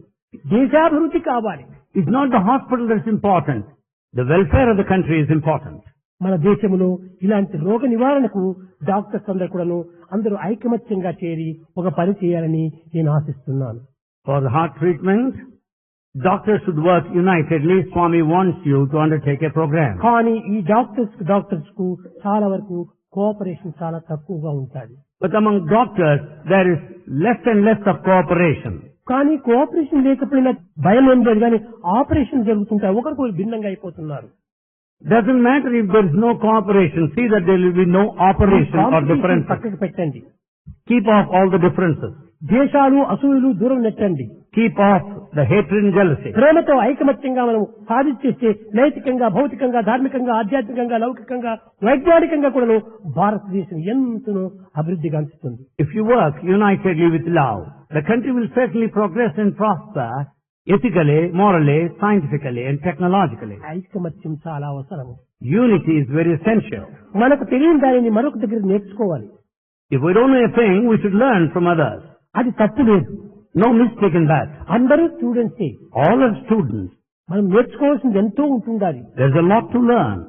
దేశాభివృద్ధి కావాలి. It's not the hospital that's important. The welfare of the country is important. మన దేశంలో ఇలాంటి రోగ నివారణకు డాక్టర్స్ అందరూ కూడాను అందరూ ఐకమత్యంగా చేరి ఒక పని చేయాలని నేను ఆశిస్తున్నాను. For the heart treatment, doctors should work unitedly. Swami wants you to undertake a program. కానీ ఈ డాక్టర్స్ కు చాలా వరకు కోఆపరేషన్ చాలా తక్కువగా ఉంటుంది. But among doctors, there is less and less of cooperation. కానీ కోఆపరేషన్ లేకపోయినా భయం ఏం లేదు, కానీ ఆపరేషన్ జరుగుతుంటాయి, ఒకరికొకరు భిన్నంగా అయిపోతున్నారు. Doesn't matter if there is no cooperation. See that there will be no operation or differences. పక్కకు పెట్టండి. Keep off all the differences. ద్వేషాలు అసూయలు దూరం నెట్టండి. Keep off the hatred and jealousy. ప్రేమతో ఐకమత్యంగా మనం సాధించేస్తే నైతికంగా, భౌతికంగా, ధార్మికంగా, ఆధ్యాత్మికంగా, లౌకికంగా, వైజ్ఞానికంగా కూడా భారతదేశం ఎంతనో అభివృద్ధి గాంచుతుంది. If you work unitedly with love, the country will certainly progress and prosper ethically, morally, scientifically and technologically. ఐకమత్యం చాలా అవసరం. Unity is very essential. మనకు తెలియని దానిని మరొక దగ్గర నేర్చుకోవాలి. If we don't know a thing, we should learn from others. అది తప్పు లేదు. No mistake in that. అందరూ స్టూడెంట్సే. All are students. మనం నేర్చుకోవాల్సింది ఎంతో ఉంటుండాలి. There's a lot to learn.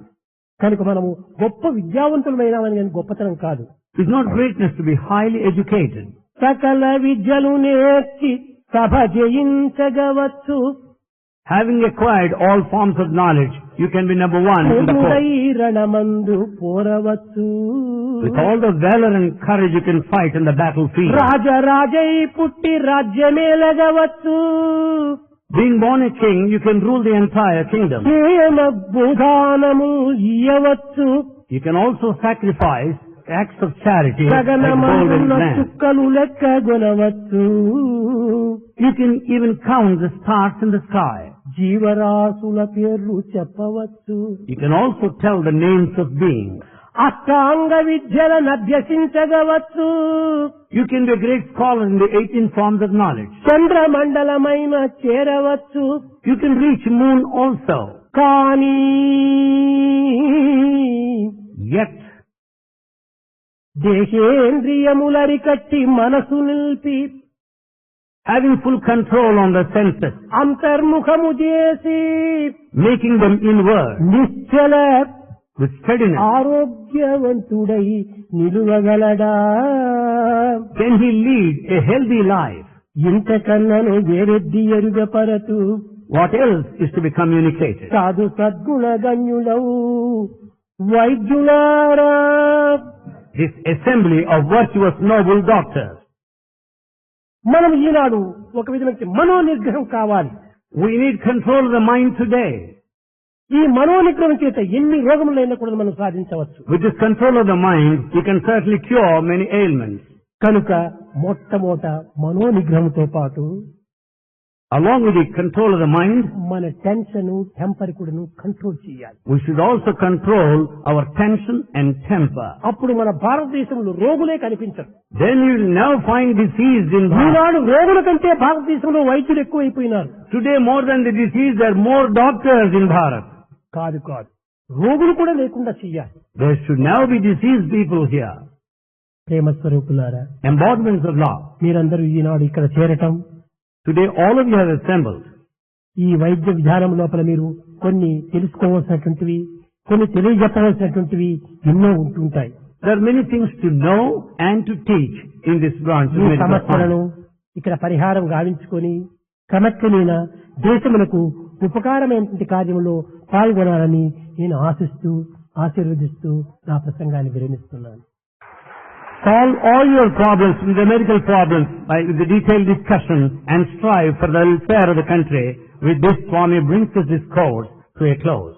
కనుక మనము గొప్ప విద్యావంతులమైనవని గొప్పతనం కాదు. It's not greatness to be highly educated. సకల విద్యలు నేర్చి సభ జయించగవచ్చు. Having acquired all forms of knowledge, you can be number one in the court. రణమందు పోరవచ్చు. With all the valor and courage you can fight in the battlefield. రాజరాజై పుట్టి రాజ్యమేలగవచ్చు. Being born a king, you can rule the entire kingdom. బుధానము ఇయ్యవచ్చు. You can also sacrifice acts of charity like gold and గగనమందున్న land. చుక్కలు లెక్కగొనవచ్చు. You can even count the stars in the sky. జీవరాశుల పేర్లు చెప్పవచ్చు. You can also tell the names of beings. అష్టాంగ విద్యలను అభ్యసించగవచ్చు. You can be a great scholar in the 18 forms of knowledge. చంద్రమండలమైన చేరవచ్చు. You can reach moon also. కానీ Yet, దేశేంద్రియములరికట్టి మనసు నిలిపి having full control on the senses, అంతర్ముఖము చేసి making them inward Nischala with steadiness, ఆరోగ్యవంతుడై నిలువగలడా? can he lead a healthy life? ఇంతకన్నను వేరెద్ది ఎరుగపరతు. What else is to be communicated? సాధు సద్గుణగణ్యులవు వైద్యులారా. This assembly of virtuous noble doctors. మనం ఈనాడు ఒక విధమైన మనోనిగ్రహం కావాలి. We need control of the mind today. ఈ మనోనిగ్రహం చేత ఎన్ని రోగములైనా కూడా మనం సాధించవచ్చు. With this control of the mind, you can certainly cure many ailments. కనుక మొట్టమొదట మనోనిగ్రహంతో పాటు Along with the control of the mind, మన టెన్షన్, టెంపర్ కూడాను కంట్రోల్ చేయాలి. we should also control our tension and temper. అప్పుడు మన భారతదేశంలో రోగులే కనిపించరు. Then you will never find disease in Bharat. ఈనాడు రోగుల కంటే భారతదేశంలో వైద్యులు ఎక్కువైపోయినారు. Today more than the disease, there are more doctors in Bharat. కాదు కాదు, రోగులు కూడా లేకుండా చెయ్యాలి. There should never be diseased people here. ప్రేమ స్వరూపులారా, Embodiments of love. మీరందరూ ఈనాడు ఇక్కడ చేరటం, Today all of you have assembled. ఈ వైద్య విధానం లోపల మీరు కొన్ని తెలుసుకోవాల్సినటువంటివి, కొన్ని తెలియజెప్పవలసినటువంటివి ఎన్నో ఉంటుంటాయి. There are many things to know and to teach in this branch of ఈ medical సమస్యలను science. ఇక్కడ పరిహారం గావించుకొని క్రమక్రమేణా దేశములకు ఉపకారమైనటువంటి కార్యంలో పాల్గొనాలని నేను ఆశిస్తూ ఆశీర్వదిస్తూ నా ప్రసంగాన్ని విరమిస్తున్నాను. Solve all your problems, the medical problems, with the detailed discussion and strive for the welfare of the country. With this, Swami brings this discourse to a close.